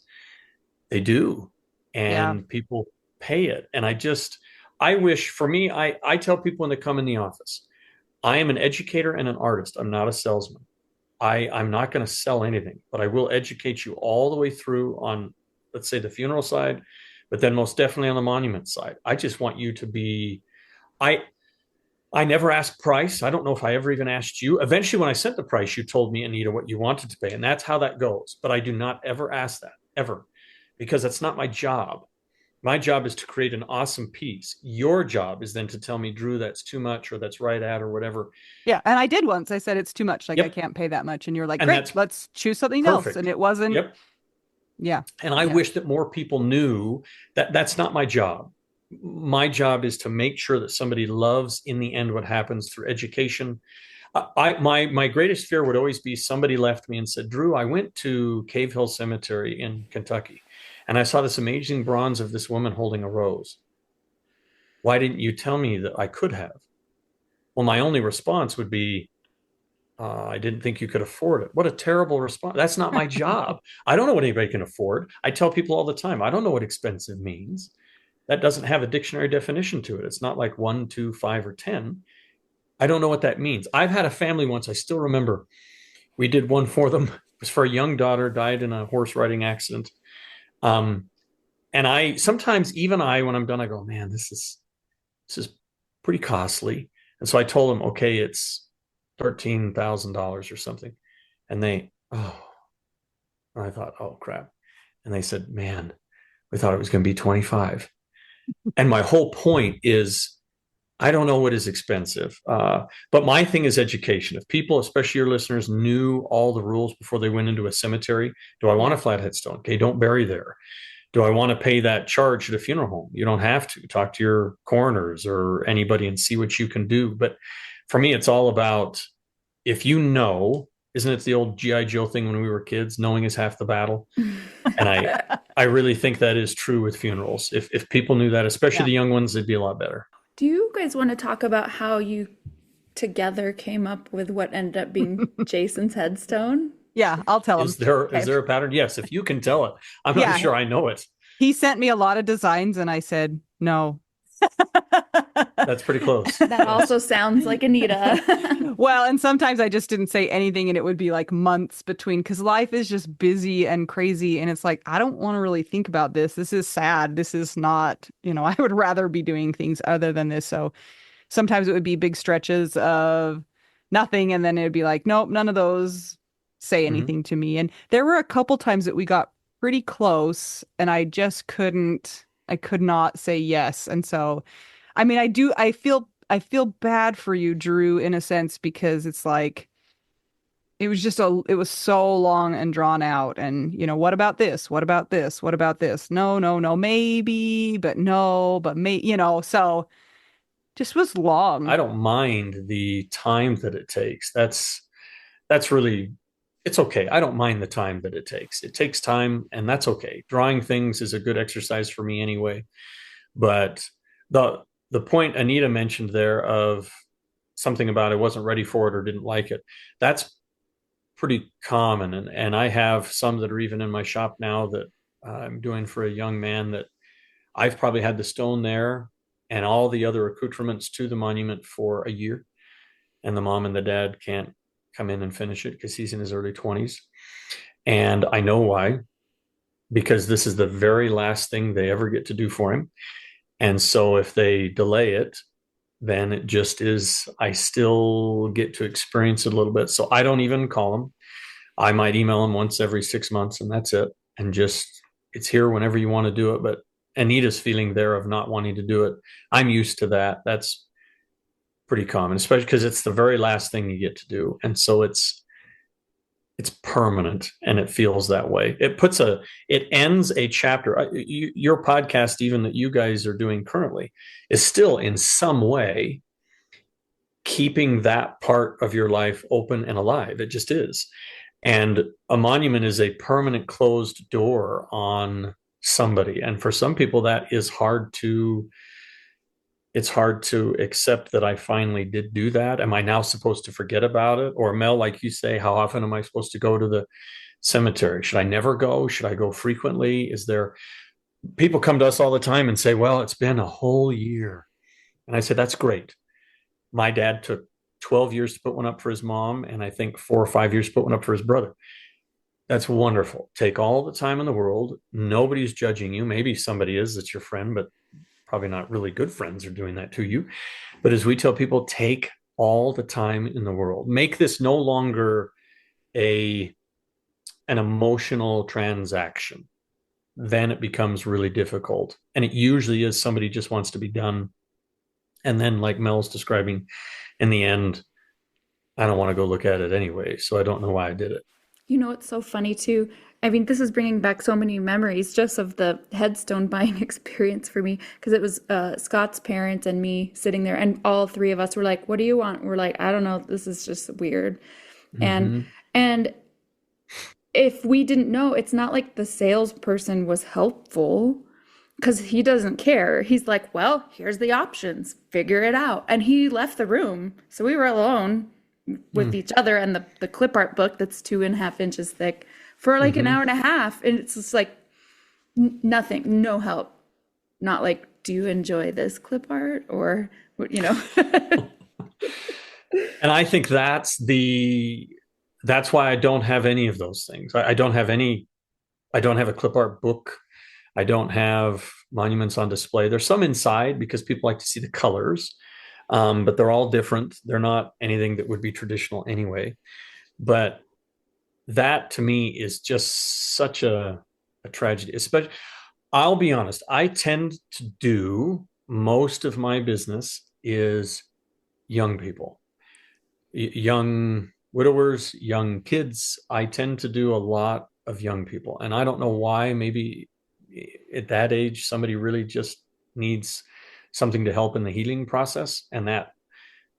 they do. And people pay it. And I wish, for me, I tell people when they come in the office, I am an educator and an artist. I'm not a salesman. I'm not going to sell anything, but I will educate you all the way through on, let's say, the funeral side, but then most definitely on the monument side. I just want you to be, I, I never asked price. I don't know if I ever even asked you. Eventually, when I sent the price, you told me, Anita, what you wanted to pay. And that's how that goes. But I do not ever ask that, ever, because that's not my job. My job is to create an awesome piece. Your job is then to tell me, Drew, that's too much or that's right at or whatever. Yeah, and I did once. I said it's too much. Like I Yep. can't pay that much, and you're like, And great, that's let's choose something else. And perfect. it wasn't. Yep. Yeah, And I yeah, wish that more people knew that that's not my job. My job is to make sure that somebody loves in the end what happens through education. My greatest fear would always be somebody left me and said, Drew, I went to Cave Hill Cemetery in Kentucky and I saw this amazing bronze of this woman holding a rose. Why didn't you tell me that I could have? Well, my only response would be, I didn't think you could afford it. What a terrible response. That's not my job. I don't know what anybody can afford. I tell people all the time, I don't know what expensive means. That doesn't have a dictionary definition to it. It's not like 1, 2, 5, or 10. I don't know what that means. I've had a family once, I still remember, we did one for them. It was for a young daughter, died in a horse riding accident. Um, and I sometimes, even when I'm done, I go, man, this is pretty costly. And so I told them, okay, it's $13,000 or something. And I thought, oh crap. And they said, man, we thought it was going to be 25. And my whole point is, I don't know what is expensive, but my thing is education. If people, especially your listeners, knew all the rules before they went into a cemetery, do I want a flat headstone? Okay, don't bury there. Do I want to pay that charge at a funeral home? You don't have to. Talk to your coroners or anybody and see what you can do. But for me, it's all about, if you know, isn't it the old G.I. Joe thing when we were kids? Knowing is half the battle. And I really think that is true with funerals. If people knew that, especially yeah. the young ones, it'd be a lot better. Do you guys want to talk about how you together came up with what ended up being Jason's headstone? Yeah, I'll tell him. Is there Okay. a pattern? Yes, if you can tell it. I'm Yeah. not sure I know it. He sent me a lot of designs, and I said no. That's pretty close. That also sounds like Anita. Well, and sometimes I just didn't say anything, and it would be like months between, because life is just busy and crazy. And it's like, I don't want to really think about this. This is sad. This is not, I would rather be doing things other than this. So sometimes it would be big stretches of nothing. And then it would be like, nope, none of those say anything to me. And there were a couple times that we got pretty close, and I just I could not say yes. And so, I mean, I feel bad for you, Drew, in a sense, because it's like, it was so long and drawn out. And, what about this? What about this? What about this? No, no, no, maybe, but no, but so just was long. I don't mind the time that it takes. That's really, it's okay. I don't mind the time that it takes. It takes time, and that's okay. Drawing things is a good exercise for me anyway. But the point Anita mentioned there of something about I wasn't ready for it or didn't like it, that's pretty common. And I have some that are even in my shop now that I'm doing for a young man that I've probably had the stone there and all the other accoutrements to the monument for a year. And the mom and the dad can't come in and finish it because he's in his early 20s. And I know why, because this is the very last thing they ever get to do for him. And so if they delay it, then it just is, I still get to experience it a little bit. So I don't even call them. I might email them once every 6 months, and that's it. And just, it's here whenever you want to do it. But Anita's feeling there of not wanting to do it, I'm used to that. That's pretty common, especially because it's the very last thing you get to do. And so it's permanent, and it feels that way. It ends a chapter. Your podcast, even that you guys are doing currently, is still in some way keeping that part of your life open and alive. It just is. And a monument is a permanent closed door on somebody. And for some people, that is it's hard to accept that I finally did do that. Am I now supposed to forget about it? Or Mel, like you say, how often am I supposed to go to the cemetery? Should I never go? Should I go frequently? People come to us all the time and say, well, it's been a whole year. And I said, that's great. My dad took 12 years to put one up for his mom, and I think 4 or 5 years to put one up for his brother. That's wonderful. Take all the time in the world. Nobody's judging you. Maybe somebody is that's your friend, but probably not really good friends are doing that to you. But as we tell people, take all the time in the world. Make this no longer a an emotional transaction. Then it becomes really difficult. And it usually is somebody just wants to be done. And then, like Mel's describing, in the end, I don't want to go look at it anyway. So I don't know why I did it. You know, it's so funny too. I mean, this is bringing back so many memories just of the headstone buying experience for me because it was Scott's parents and me sitting there, and all three of us were like, "What do you want?" We're like, "I don't know. This is just weird." And Mm-hmm. and if we didn't know, it's not like the salesperson was helpful because he doesn't care. He's like, "Well, here's the options. Figure it out." And he left the room, so we were alone with each other and the clip art book that's 2.5 inches thick for like an Mm-hmm. hour and a half. And it's just like nothing, no help. Not like, do you enjoy this clip art? Or, you know, And I think that's why I don't have any of those things. I don't have any. I don't have a clip art book. I don't have monuments on display. There's some inside because people like to see the colors, but they're all different. They're not anything that would be traditional anyway. But that to me is just such a tragedy. Especially, I'll be honest, I tend to do most of my business is young people, young widowers, young kids. I tend to do a lot of young people. And I don't know why. Maybe at that age, somebody really just needs something to help in the healing process. And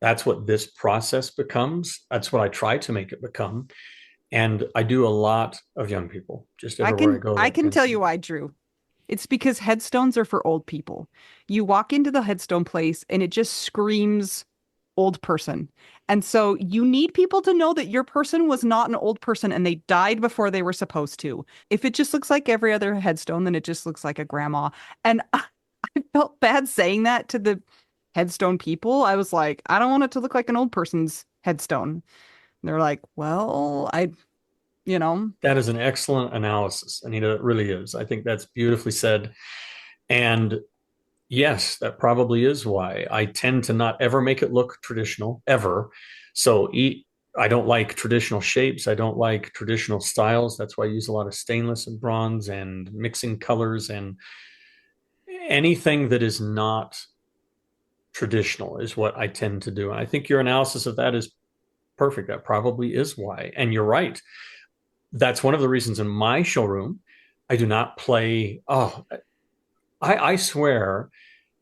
that's what this process becomes. That's what I try to make it become. And I do a lot of young people just I everywhere I can go. I That can tends tell to you be. why, Drew. It's because headstones are for old people. You walk into the headstone place and it just screams old person. And so you need people to know that your person was not an old person and they died before they were supposed to. If it just looks like every other headstone, then it just looks like a grandma. And I felt bad saying that to the headstone people. I was like, I don't want it to look like an old person's headstone. And they're like, well, you know, That is an excellent analysis, Anita. It really is. I think that's beautifully said. And yes, that probably is why I tend to not ever make it look traditional, ever. So I don't like traditional shapes. I don't like traditional styles. That's why I use a lot of stainless and bronze and mixing colors, and anything that is not traditional is what I tend to do. And I think your analysis of that is perfect. That probably is why. And you're right. That's one of the reasons in my showroom, I do not play. Oh, I swear,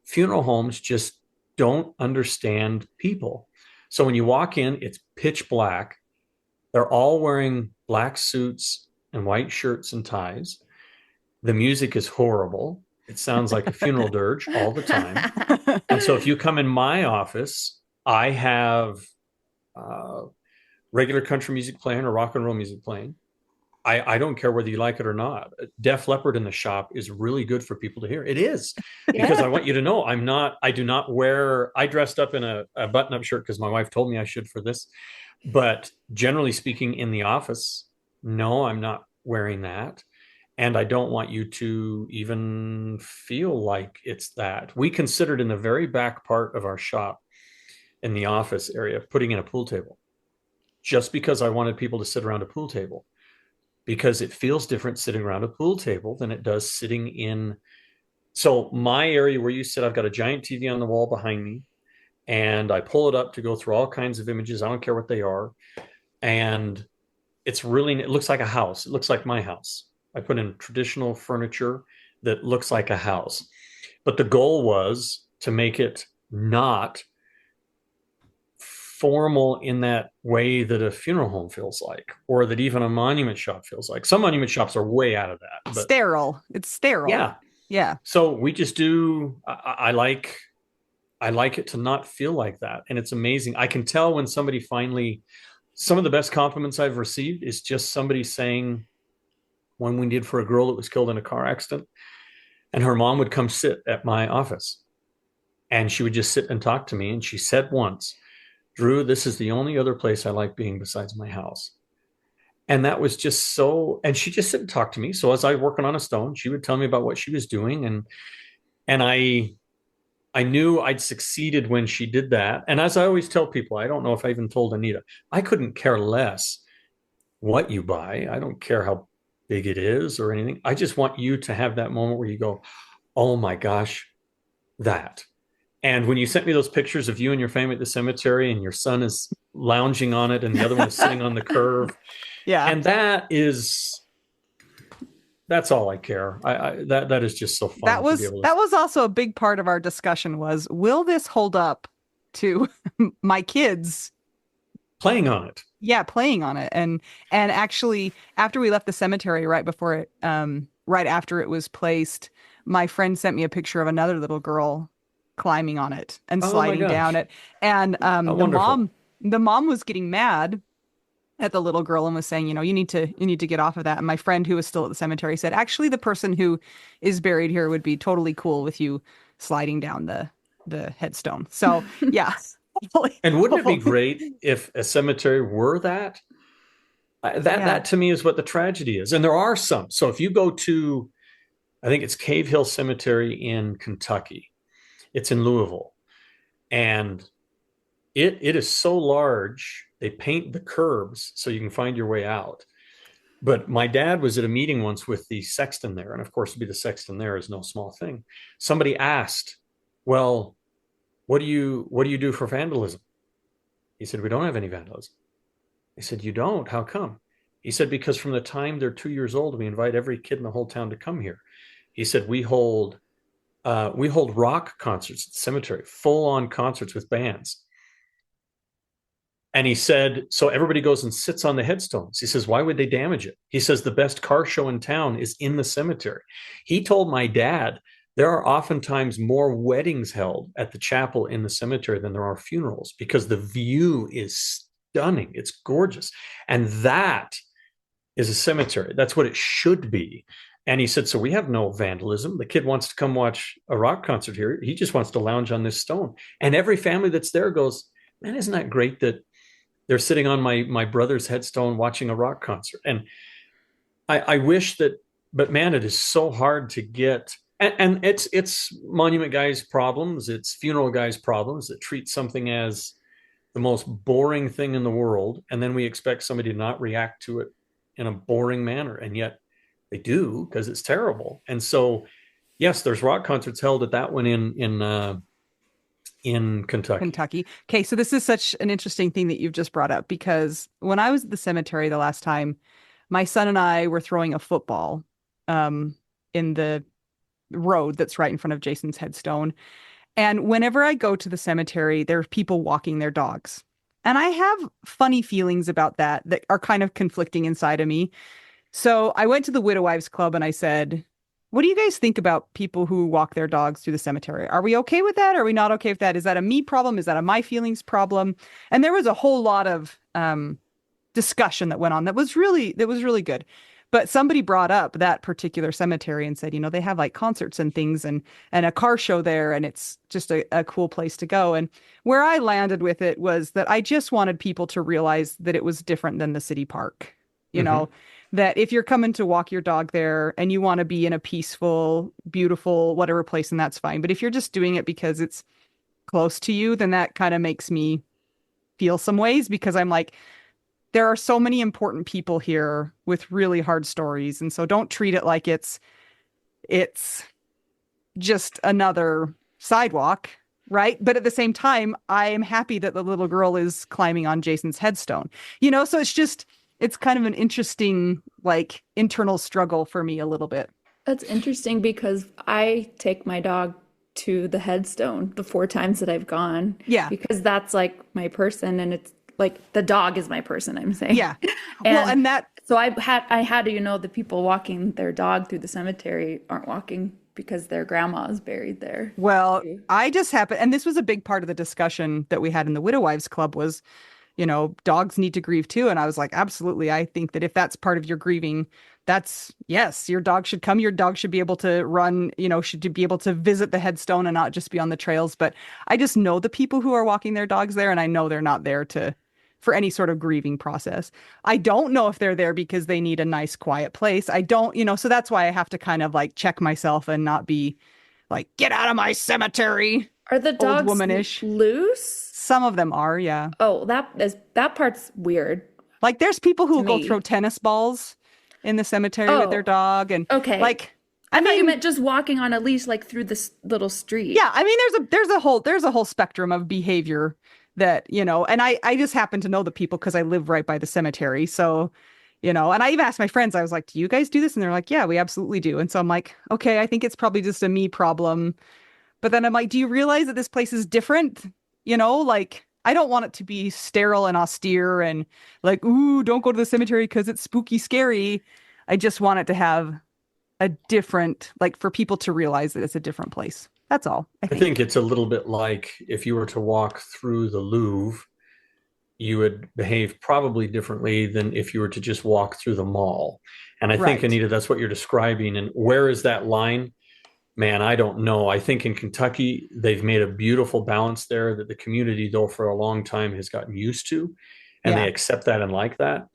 funeral homes just don't understand people. So when you walk in, it's pitch black. They're all wearing black suits and white shirts and ties. The music is horrible. It sounds like a funeral dirge all the time. And so if you come in my office, I have uh, regular country music playing or rock and roll music playing. I don't care whether you like it or not. Def Leppard in the shop is really good for people to hear. It is, because yeah. I want you to know I do not wear, I dressed up in a button up shirt because my wife told me I should for this. But generally speaking, in the office, no, I'm not wearing that. And I don't want you to even feel like it's that. We considered in the very back part of our shop in the office area putting in a pool table just because I wanted people to sit around a pool table, because it feels different sitting around a pool table than it does sitting in. So my area where you sit, I've got a giant TV on the wall behind me, and I pull it up to go through all kinds of images. I don't care what they are. And it looks like a house. It looks like my house. I put in traditional furniture that looks like a house. But the goal was to make it not formal in that way that a funeral home feels like, or that even a monument shop feels like. Some monument shops are way out of that, but sterile. It's sterile. yeah. Yeah. So we just do. I like it to not feel like that, and it's amazing. I can tell when somebody finally. Some of the best compliments I've received is just somebody saying, one we did for a girl that was killed in a car accident, and her mom would come sit at my office, and she would just sit and talk to me, and she said once, Drew, this is the only other place I like being besides my house. And that was just so, and she just didn't talk to me. So as I was working on a stone, she would tell me about what she was doing. And I knew I'd succeeded when she did that. And as I always tell people, I don't know if I even told Anita, I couldn't care less what you buy. I don't care how big it is or anything. I just want you to have that moment where you go, oh my gosh, that. And when you sent me those pictures of you and your family at the cemetery and your son is lounging on it and the other one is sitting on the curve, Yeah. and that's all I care. That is just so fun to be able to. That was also a big part of our discussion was, will this hold up to my kids? Playing on it. Yeah, playing on it. And actually after we left the cemetery right after it was placed, my friend sent me a picture of another little girl climbing on it and Oh my sliding down gosh. it. And How wonderful. the mom was getting mad at the little girl and was saying, you need to get off of that. And my friend who was still at the cemetery said, actually, the person who is buried here would be totally cool with you sliding down the headstone. So yeah. And wouldn't it be great if a cemetery were that? Yeah. That to me is what the tragedy is. And there are some. So if you go to, I think it's Cave Hill Cemetery in Kentucky, it's in Louisville, and it is so large. They paint the curbs so you can find your way out. But my dad was at a meeting once with the sexton there, and of course, to be the sexton there is no small thing. Somebody asked, "Well, what do you do for vandalism?" He said, "We don't have any vandalism." They said, "You don't? How come?" He said, "Because from the time they're 2 years old, we invite every kid in the whole town to come here." He said, we hold rock concerts at the cemetery, full on concerts with bands." And he said, so everybody goes and sits on the headstones. He says, why would they damage it? He says, the best car show in town is in the cemetery. He told my dad, there are oftentimes more weddings held at the chapel in the cemetery than there are funerals because the view is stunning. It's gorgeous. And that is a cemetery. That's what it should be. And he said, so we have no vandalism. The kid wants to come watch a rock concert here. He just wants to lounge on this stone. And every family that's there goes, man, isn't that great that they're sitting on my brother's headstone watching a rock concert? And I wish that, but man, it is so hard to get. And it's monument guys' problems. It's funeral guys' problems that treat something as the most boring thing in the world. And then we expect somebody to not react to it in a boring manner. And yet they do because it's terrible. And so, yes, there's rock concerts held at that one in Kentucky. Kentucky. Okay, so this is such an interesting thing that you've just brought up because when I was at the cemetery the last time, my son and I were throwing a football in the road that's right in front of Jason's headstone. And whenever I go to the cemetery, there are people walking their dogs. And I have funny feelings about that are kind of conflicting inside of me. So I went to the Widow Wives Club and I said, what do you guys think about people who walk their dogs through the cemetery? Are we okay with that? Are we not okay with that? Is that a me problem? Is that a my feelings problem? And there was a whole lot of discussion that went on that was really good. But somebody brought up that particular cemetery and said, they have like concerts and things and a car show there, and it's just a cool place to go. And where I landed with it was that I just wanted people to realize that it was different than the city park, that if you're coming to walk your dog there and you want to be in a peaceful, beautiful, whatever place, and that's fine. But if you're just doing it because it's close to you, then that kind of makes me feel some ways because I'm like, there are so many important people here with really hard stories. And so don't treat it like it's just another sidewalk, right? But at the same time, I am happy that the little girl is climbing on Jason's headstone, so it's kind of an interesting, like, internal struggle for me a little bit. That's interesting because I take my dog to the headstone the 4 times that I've gone. Yeah. Because that's like my person, and it's like the dog is my person, I'm saying. Yeah. Well, and that. So I had to, the people walking their dog through the cemetery aren't walking because their grandma is buried there. Well, I just happened, and this was a big part of the discussion that we had in the Widow Wives Club was, dogs need to grieve too. And I was like, absolutely. I think that if that's part of your grieving, that's yes, your dog should come. Your dog should be able to run, should be able to visit the headstone and not just be on the trails. But I just know the people who are walking their dogs there, and I know they're not there for any sort of grieving process. I don't know if they're there because they need a nice, quiet place. I don't, so that's why I have to kind of like check myself and not be like, get out of my cemetery, Are the old dogs womanish. loose? Some of them are, yeah. Oh, that part's weird Like there's people who to will go me. throw tennis balls in the cemetery with their Oh, dog, and okay. like, I I thought you mean, meant just walking on a leash like through this little street. yeah, I mean, there's a whole spectrum of behavior that, and I just happen to know the people because I live right by the cemetery. So, and I even asked my friends, I was like, do you guys do this? And they're like, yeah, we absolutely do. And so I'm like, okay, I think it's probably just a me problem. But then I'm like, do you realize that this place is different? Like I don't want it to be sterile and austere and like, ooh, don't go to the cemetery because it's spooky, scary. I just want it to have a different, like for people to realize that it's a different place. That's all, I I think think. it's a little bit like if you were to walk through the Louvre, you would behave probably differently than if you were to just walk through the mall. And I think, Right. Anita, that's what you're describing. And where is that line? Man, I don't know. I think in Kentucky, they've made a beautiful balance there that the community, though, for a long time has gotten used to, and they Yeah. accept that and like that.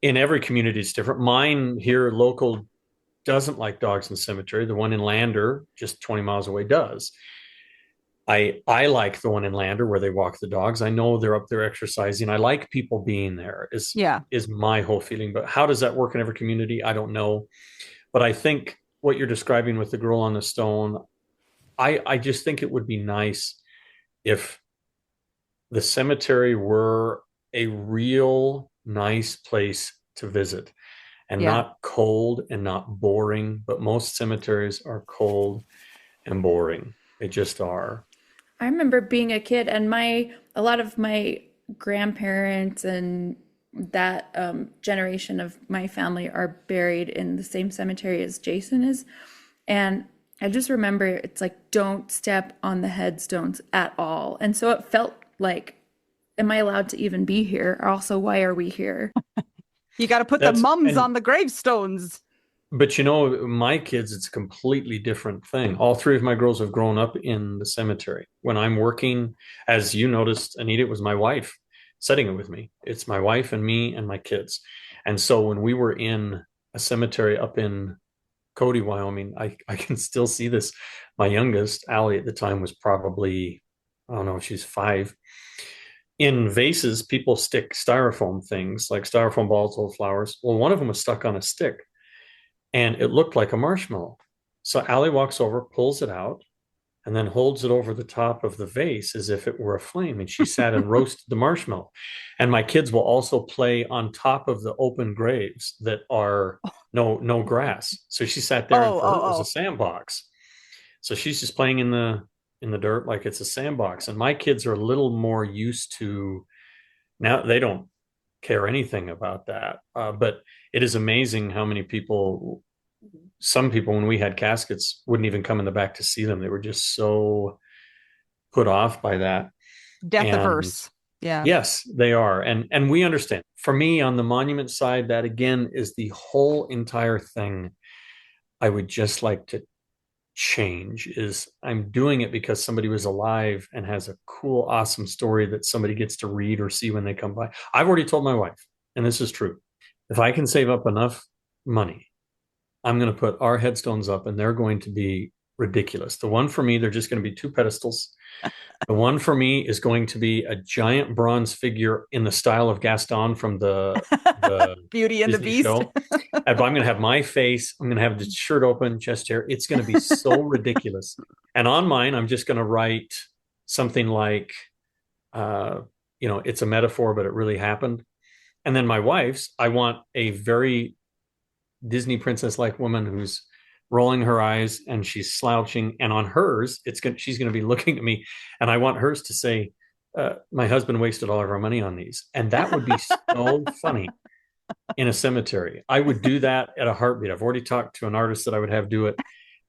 In every community, it's different. Mine here, local, doesn't like dogs in the cemetery. The one in Lander, just 20 miles away, does. I like the one in Lander where they walk the dogs. I know they're up there exercising. I like people being there Yeah. is my whole feeling. But how does that work in every community? I don't know. But I think what you're describing with the girl on the stone, I just think it would be nice if the cemetery were a real nice place to visit and Yeah. not cold and not boring. But most cemeteries are cold and boring. They just are. I remember being a kid and a lot of my grandparents and that generation of my family are buried in the same cemetery as Jason is. And I just remember it's like, don't step on the headstones at all. And so it felt like, am I allowed to even be here? Also, why are we here? You got to put the That's mums and on the gravestones. But my kids, it's a completely different thing. All three of my girls have grown up in the cemetery. When I'm working, as you noticed, Anita, it was my wife setting it with me. It's my wife and me and my kids. And so when we were in a cemetery up in Cody, Wyoming, I can still see this. My youngest, Allie, at the time was probably, I don't know, she's 5. In vases, people stick styrofoam things like styrofoam balls, little flowers. Well, one of them was stuck on a stick and it looked like a marshmallow. So Allie walks over, pulls it out, and then holds it over the top of the vase as if it were a flame. And she sat and roasted the marshmallow. And my kids will also play on top of the open graves that are no grass. So she sat there, and Oh, for her it was a oh, sandbox. So she's just playing in the dirt like it's a sandbox. And my kids are a little more used to, now they don't care anything about that. But it is amazing how many people, some people, when we had caskets, wouldn't even come in the back to see them. They were just so put off by that. oh. Death And averse. Yeah. yes, they are. And we understand. For me, on the monument side, that again is the whole entire thing. I would just like to change is I'm doing it because somebody was alive and has a cool, awesome story that somebody gets to read or see when they come by. I've already told my wife, and this is true. If I can save up enough money, I'm going to put our headstones up and they're going to be ridiculous. The one for me, they're just going to be 2 pedestals. The one for me is going to be a giant bronze figure in the style of Gaston from the Beauty and the Disney Beast. show. I'm going to have my face. I'm going to have the shirt open, chest hair. It's going to be so ridiculous. And on mine, I'm just going to write something like, it's a metaphor, but it really happened. And then my wife's, I want a very Disney princess-like woman who's rolling her eyes and she's slouching. And on hers, she's going to be looking at me, and I want hers to say, "My husband wasted all of our money on these," and that would be so funny in a cemetery. I would do that at a heartbeat. I've already talked to an artist that I would have do it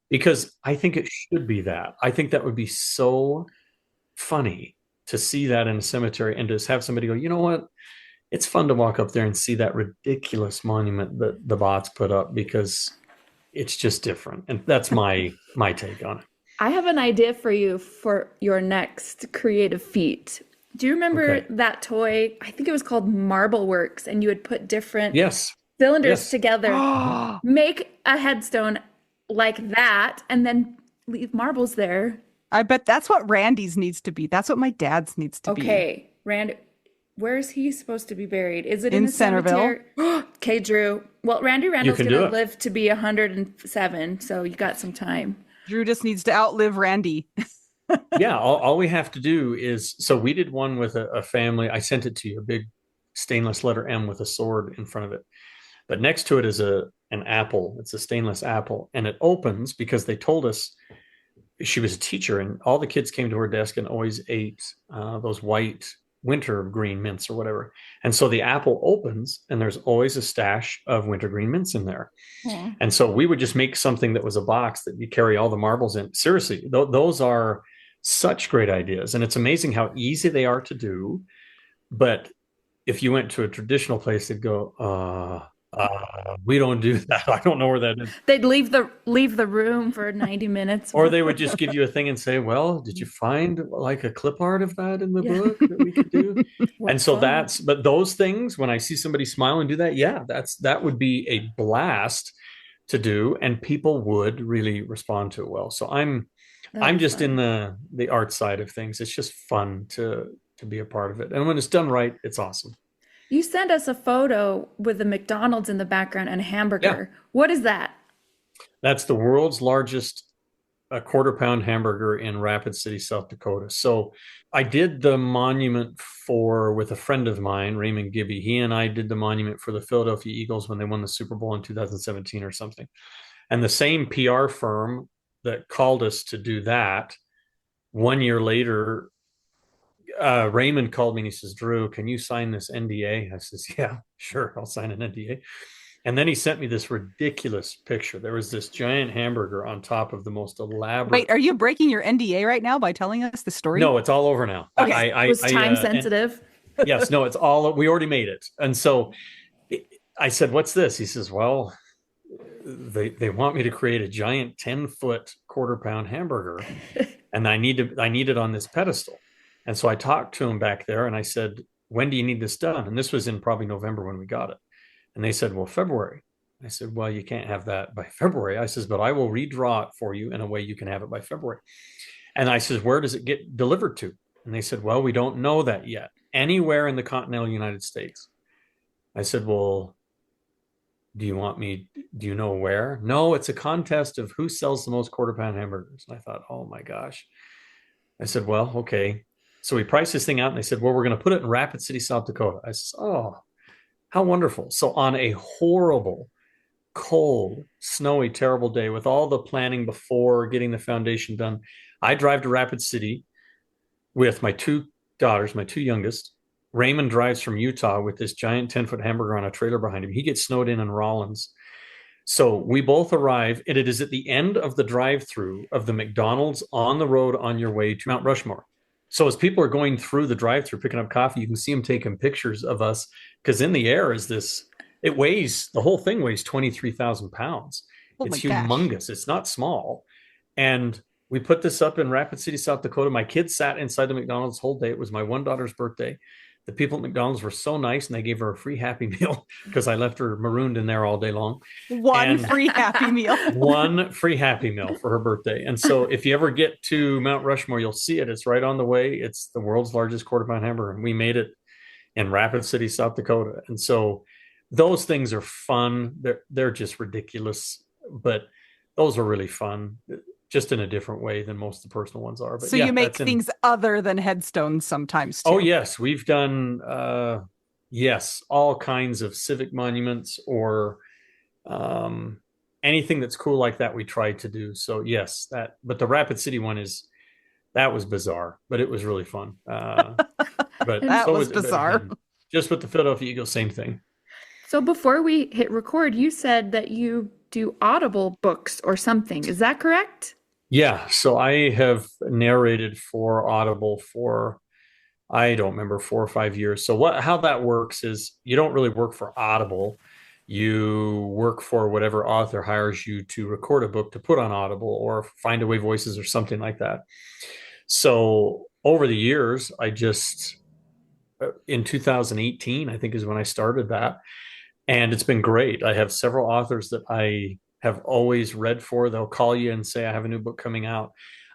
because I think it should be that. I think that would be so funny to see that in a cemetery and just have somebody go, you know what? It's fun to walk up there and see that ridiculous monument that the Botts put up because it's just different. And that's my take on it. I have an idea for you for your next creative feat. Do you remember Okay. that toy? I think it was called Marble Works, and you would put different Yes. cylinders Yes. together, Mhm. make a headstone like that, and then leave marbles there. I bet that's what Randy's needs to be. That's what my dad's needs to be. Okay, Rand, where's he supposed to be buried? Is it in In the Centerville. cemetery? Okay, Drew. Well, Randy You Randall's can do gonna it. live to be 107, so you got some time. Drew just needs to outlive Randy. Yeah. All we have to do is so we did one with a family. I sent it to you, a big stainless letter M with a sword in front of it. But next to it is an apple. It's a stainless apple. And it opens because they told us she was a teacher and all the kids came to her desk and always ate those white wintergreen mints or whatever. And so the apple opens and there's always a stash of wintergreen mints in there. Aw. And so we would just make something that was a box that you carry all the marbles in. Seriously, those are such great ideas. And it's amazing how easy they are to do. But if you went to a traditional place, they'd go, we don't do that. I don't know where that is. They'd leave the room for 90 minutes. Or they would just give you a thing and say, well, did you find like a clip art of that in the Yeah. book that we could do? What And so fun. but those things, when I see somebody smile and do that, yeah, that would be a blast to do. And people would really respond to it well. So I'm That'd be just in fun. the art side of things. It's just fun to be a part of it. And when it's done right, it's awesome. You sent us a photo with the McDonald's in the background and a Yeah. hamburger. What is that? That's the world's largest quarter pound hamburger in Rapid City, South Dakota. So I did the monument with a friend of mine, Raymond Gibby. He and I did the monument for the Philadelphia Eagles when they won the Super Bowl in 2017 or something. And the same PR firm that called us to do that, 1 year later, Raymond called me and he says, Drew, can you sign this NDA? I says, yeah, sure, I'll sign an NDA. And then he sent me this ridiculous picture. There was this giant hamburger on top of the most elaborate. Wait, are you breaking your NDA right now by telling us the story? No, it's all over now. Okay. It was time sensitive. Yes, no, it's all, we already made it. And so I said, what's this? He says, well, they want me to create a giant 10-foot quarter pound hamburger and I need it on this pedestal. And so I talked to him back there and I said, when do you need this done? And this was in probably November when we got it. And they said, well, February. I said, well, you can't have that by February. I says, but I will redraw it for you in a way you can have it by February. And I says, where does it get delivered to? And they said, well, we don't know that yet. Anywhere in the continental United States. I said, well, do you know where? No, it's a contest of who sells the most quarter pound hamburgers. And I thought, oh my gosh. I said, well, okay. So we priced this thing out and they said, well, we're going to put it in Rapid City, South Dakota. I said, oh, how wonderful. So on a horrible, cold, snowy, terrible day with all the planning before getting the foundation done, I drive to Rapid City with my two daughters, my two youngest. Raymond drives from Utah with this giant 10-foot hamburger on a trailer behind him. He gets snowed in Rollins. So we both arrive, and it is at the end of the drive-through of the McDonald's on the road on your way to Mount Rushmore. So as people are going through the drive-through picking up coffee, you can see them taking pictures of us because in the air is this. The whole thing weighs 23,000 pounds. Oh It's my gosh. humongous. It's not small. And we put this up in Rapid City, South Dakota. My kids sat inside the McDonald's whole day. It was my one daughter's birthday. The people at McDonald's were so nice and they gave her a free Happy Meal because I left her marooned in there all day long. One free Happy Meal. One free Happy Meal for her birthday. And so if you ever get to Mount Rushmore, you'll see it. It's right on the way. It's the world's largest quarter pound hamburger. And we made it in Rapid City, South Dakota. And so those things are fun. They're just ridiculous, but those are really fun, just in a different way than most of the personal ones are. But So yeah, you make things other than headstones sometimes too. Oh yes, we've done all kinds of civic monuments or anything that's cool like that we tried to do. So yes, but the Rapid City one that was bizarre, but it was really fun. But That was bizarre. Just with the Philadelphia Eagles, same thing. So before we hit record, you said that you do Audible books or something. Is that correct? Yeah, so I have narrated for Audible for I don't remember, 4 or 5 years. So how that works is you don't really work for Audible. You work for whatever author hires you to record a book to put on Audible or Find Away Voices or something like that. So over the years, in 2018, I think is when I started that. And it's been great. I have several authors that I have always read for. They'll call you and say, I have a new book coming out.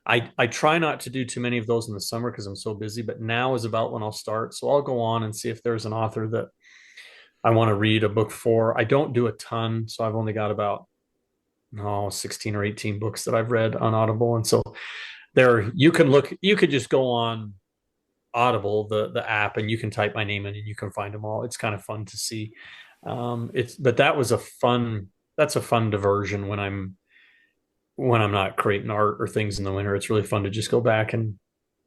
I try not to do too many of those in the summer because I'm so busy, but now is about when I'll start. So I'll go on and see if there's an author that I want to read a book for. I don't do a ton, so I've only got about 16 or 18 books that I've read on Audible. And so you could just go on Audible, the app, and you can type my name in and you can find them all. It's kind of fun to see. But that's a fun diversion when I'm not creating art or things in the winter. It's really fun to just go back and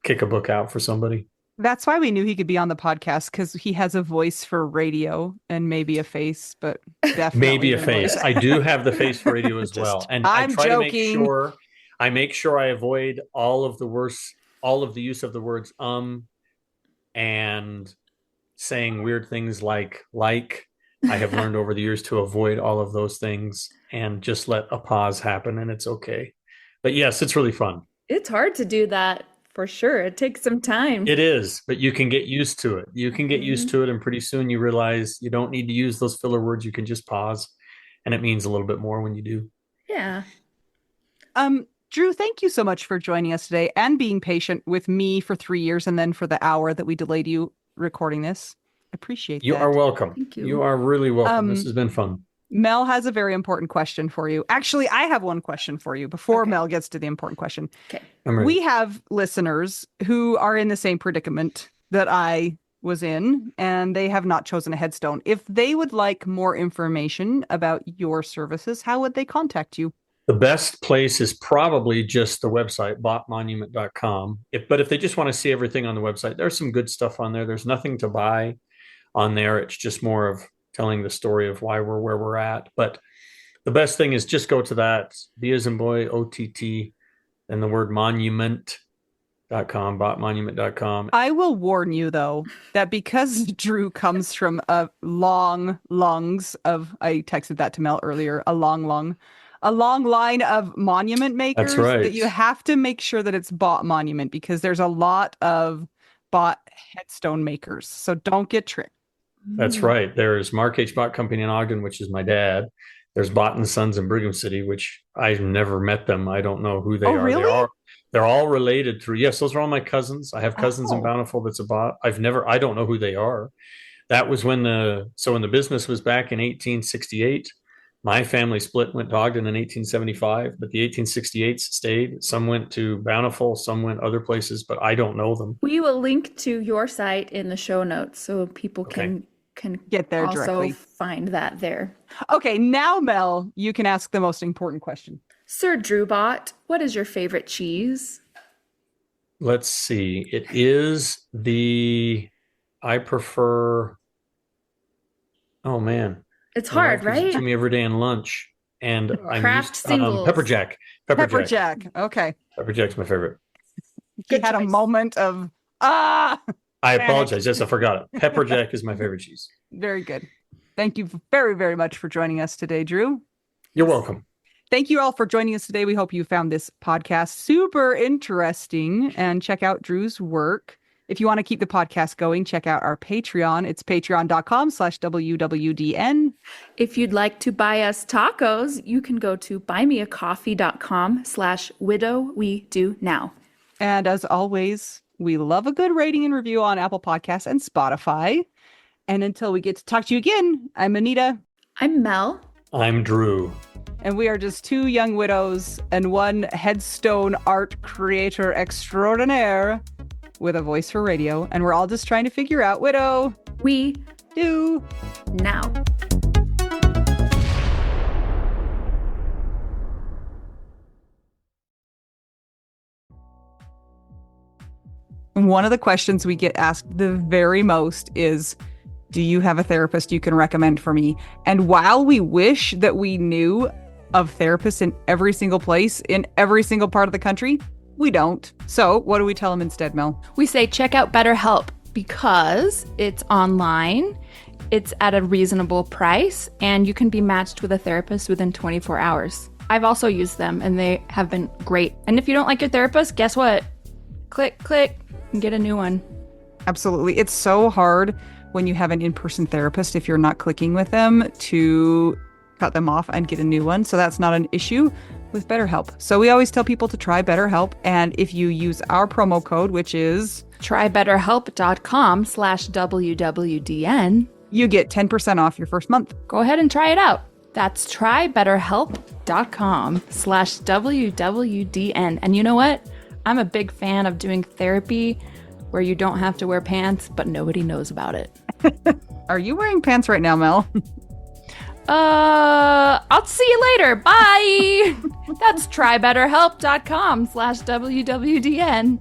kick a book out for somebody. That's why we knew he could be on the podcast, because he has a voice for radio and maybe a face, but definitely maybe a face. I do have the face for radio as well. And I'm I try joking. to make sure I avoid all of the use of the words and saying weird things like I have learned over the years to avoid all of those things and just let a pause happen, and it's okay. But yes, it's really fun. It's hard to do that for sure. It takes some time. It is, but you can get used to it. You can get used to it, and pretty soon you realize you don't need to use those filler words. You can just pause, and it means a little bit more when you do. Yeah. Drew, thank you so much for joining us today and being patient with me for 3 years and then for the hour that we delayed you recording this. Appreciate that. You are welcome. Thank you. You are really welcome. This has been fun. Mel has a very important question for you. Actually, I have one question for you before Mel gets to the important question. Okay. We have listeners who are in the same predicament that I was in, and they have not chosen a headstone. If they would like more information about your services, how would they contact you? The best place is probably just the website, bottmonument.com. But if they just want to see everything on the website, there's some good stuff on there. There's nothing to buy on there. It's just more of telling the story of why we're where we're at. But the best thing is just go to that, B as in boy, OTT, and the word monument.com, bottmonument.com. I will warn you, though, that because Drew comes from a long lungs of, I texted that to Mel earlier, a long line of monument makers. That's right. That you have to make sure that it's Bott Monument, because there's a lot of Bott headstone makers. So don't get tricked. That's right. There's Mark H. Bott Company in Ogden, which is my dad. There's Bott and Sons in Brigham City, which I've never met them. I don't know who they are. Really? They're all related through. Yes, those are all my cousins. I have cousins in Bountiful that's a Bott. I don't know who they are. That was when the business was back in 1868. My family split, went to Ogden in 1875, but the 1868s stayed. Some went to Bountiful, some went other places, but I don't know them. We will link to your site in the show notes so people can get there also directly. Find that there. Okay, now Mel, you can ask the most important question. Sir Drew Bott, what is your favorite cheese? Let's see. It is I prefer, oh man. It's hard, right? To me every day in lunch, and Kraft singles. Pepper Jack. Pepper Jack. Okay. Pepper Jack's my favorite. He had a moment of I apologize. Yes, I forgot it. Pepper Jack is my favorite cheese. Very good. Thank you very, very much for joining us today, Drew. You're welcome. Thank you all for joining us today. We hope you found this podcast super interesting, and check out Drew's work. If you want to keep the podcast going, check out our Patreon. It's patreon.com/WWDN. If you'd like to buy us tacos, you can go to buymeacoffee.com/widow we do now. And as always, we love a good rating and review on Apple Podcasts and Spotify. And until we get to talk to you again, I'm Anita. I'm Mel. I'm Drew. And we are just two young widows and one headstone art creator extraordinaire with a voice for radio. And we're all just trying to figure out, widow, we do now. One of the questions we get asked the very most is, do you have a therapist you can recommend for me? And while we wish that we knew of therapists in every single place, in every single part of the country, we don't. So what do we tell them instead, Mel? We say check out BetterHelp. because it's online, it's at a reasonable price, and you can be matched with a therapist within 24 hours. I've also used them, and they have been great. And if you don't like your therapist, guess what? Click, click, and get a new one. Absolutely. It's so hard when you have an in-person therapist, if you're not clicking with them, to cut them off and get a new one. So that's not an issue with BetterHelp. So we always tell people to try BetterHelp. And if you use our promo code, which is trybetterhelp.com/WWDN, you get 10% off your first month. Go ahead and try it out. That's trybetterhelp.com/WWDN. And you know what? I'm a big fan of doing therapy where you don't have to wear pants, but nobody knows about it. Are you wearing pants right now, Mel? I'll see you later. Bye. That's trybetterhelp.com/WWDN.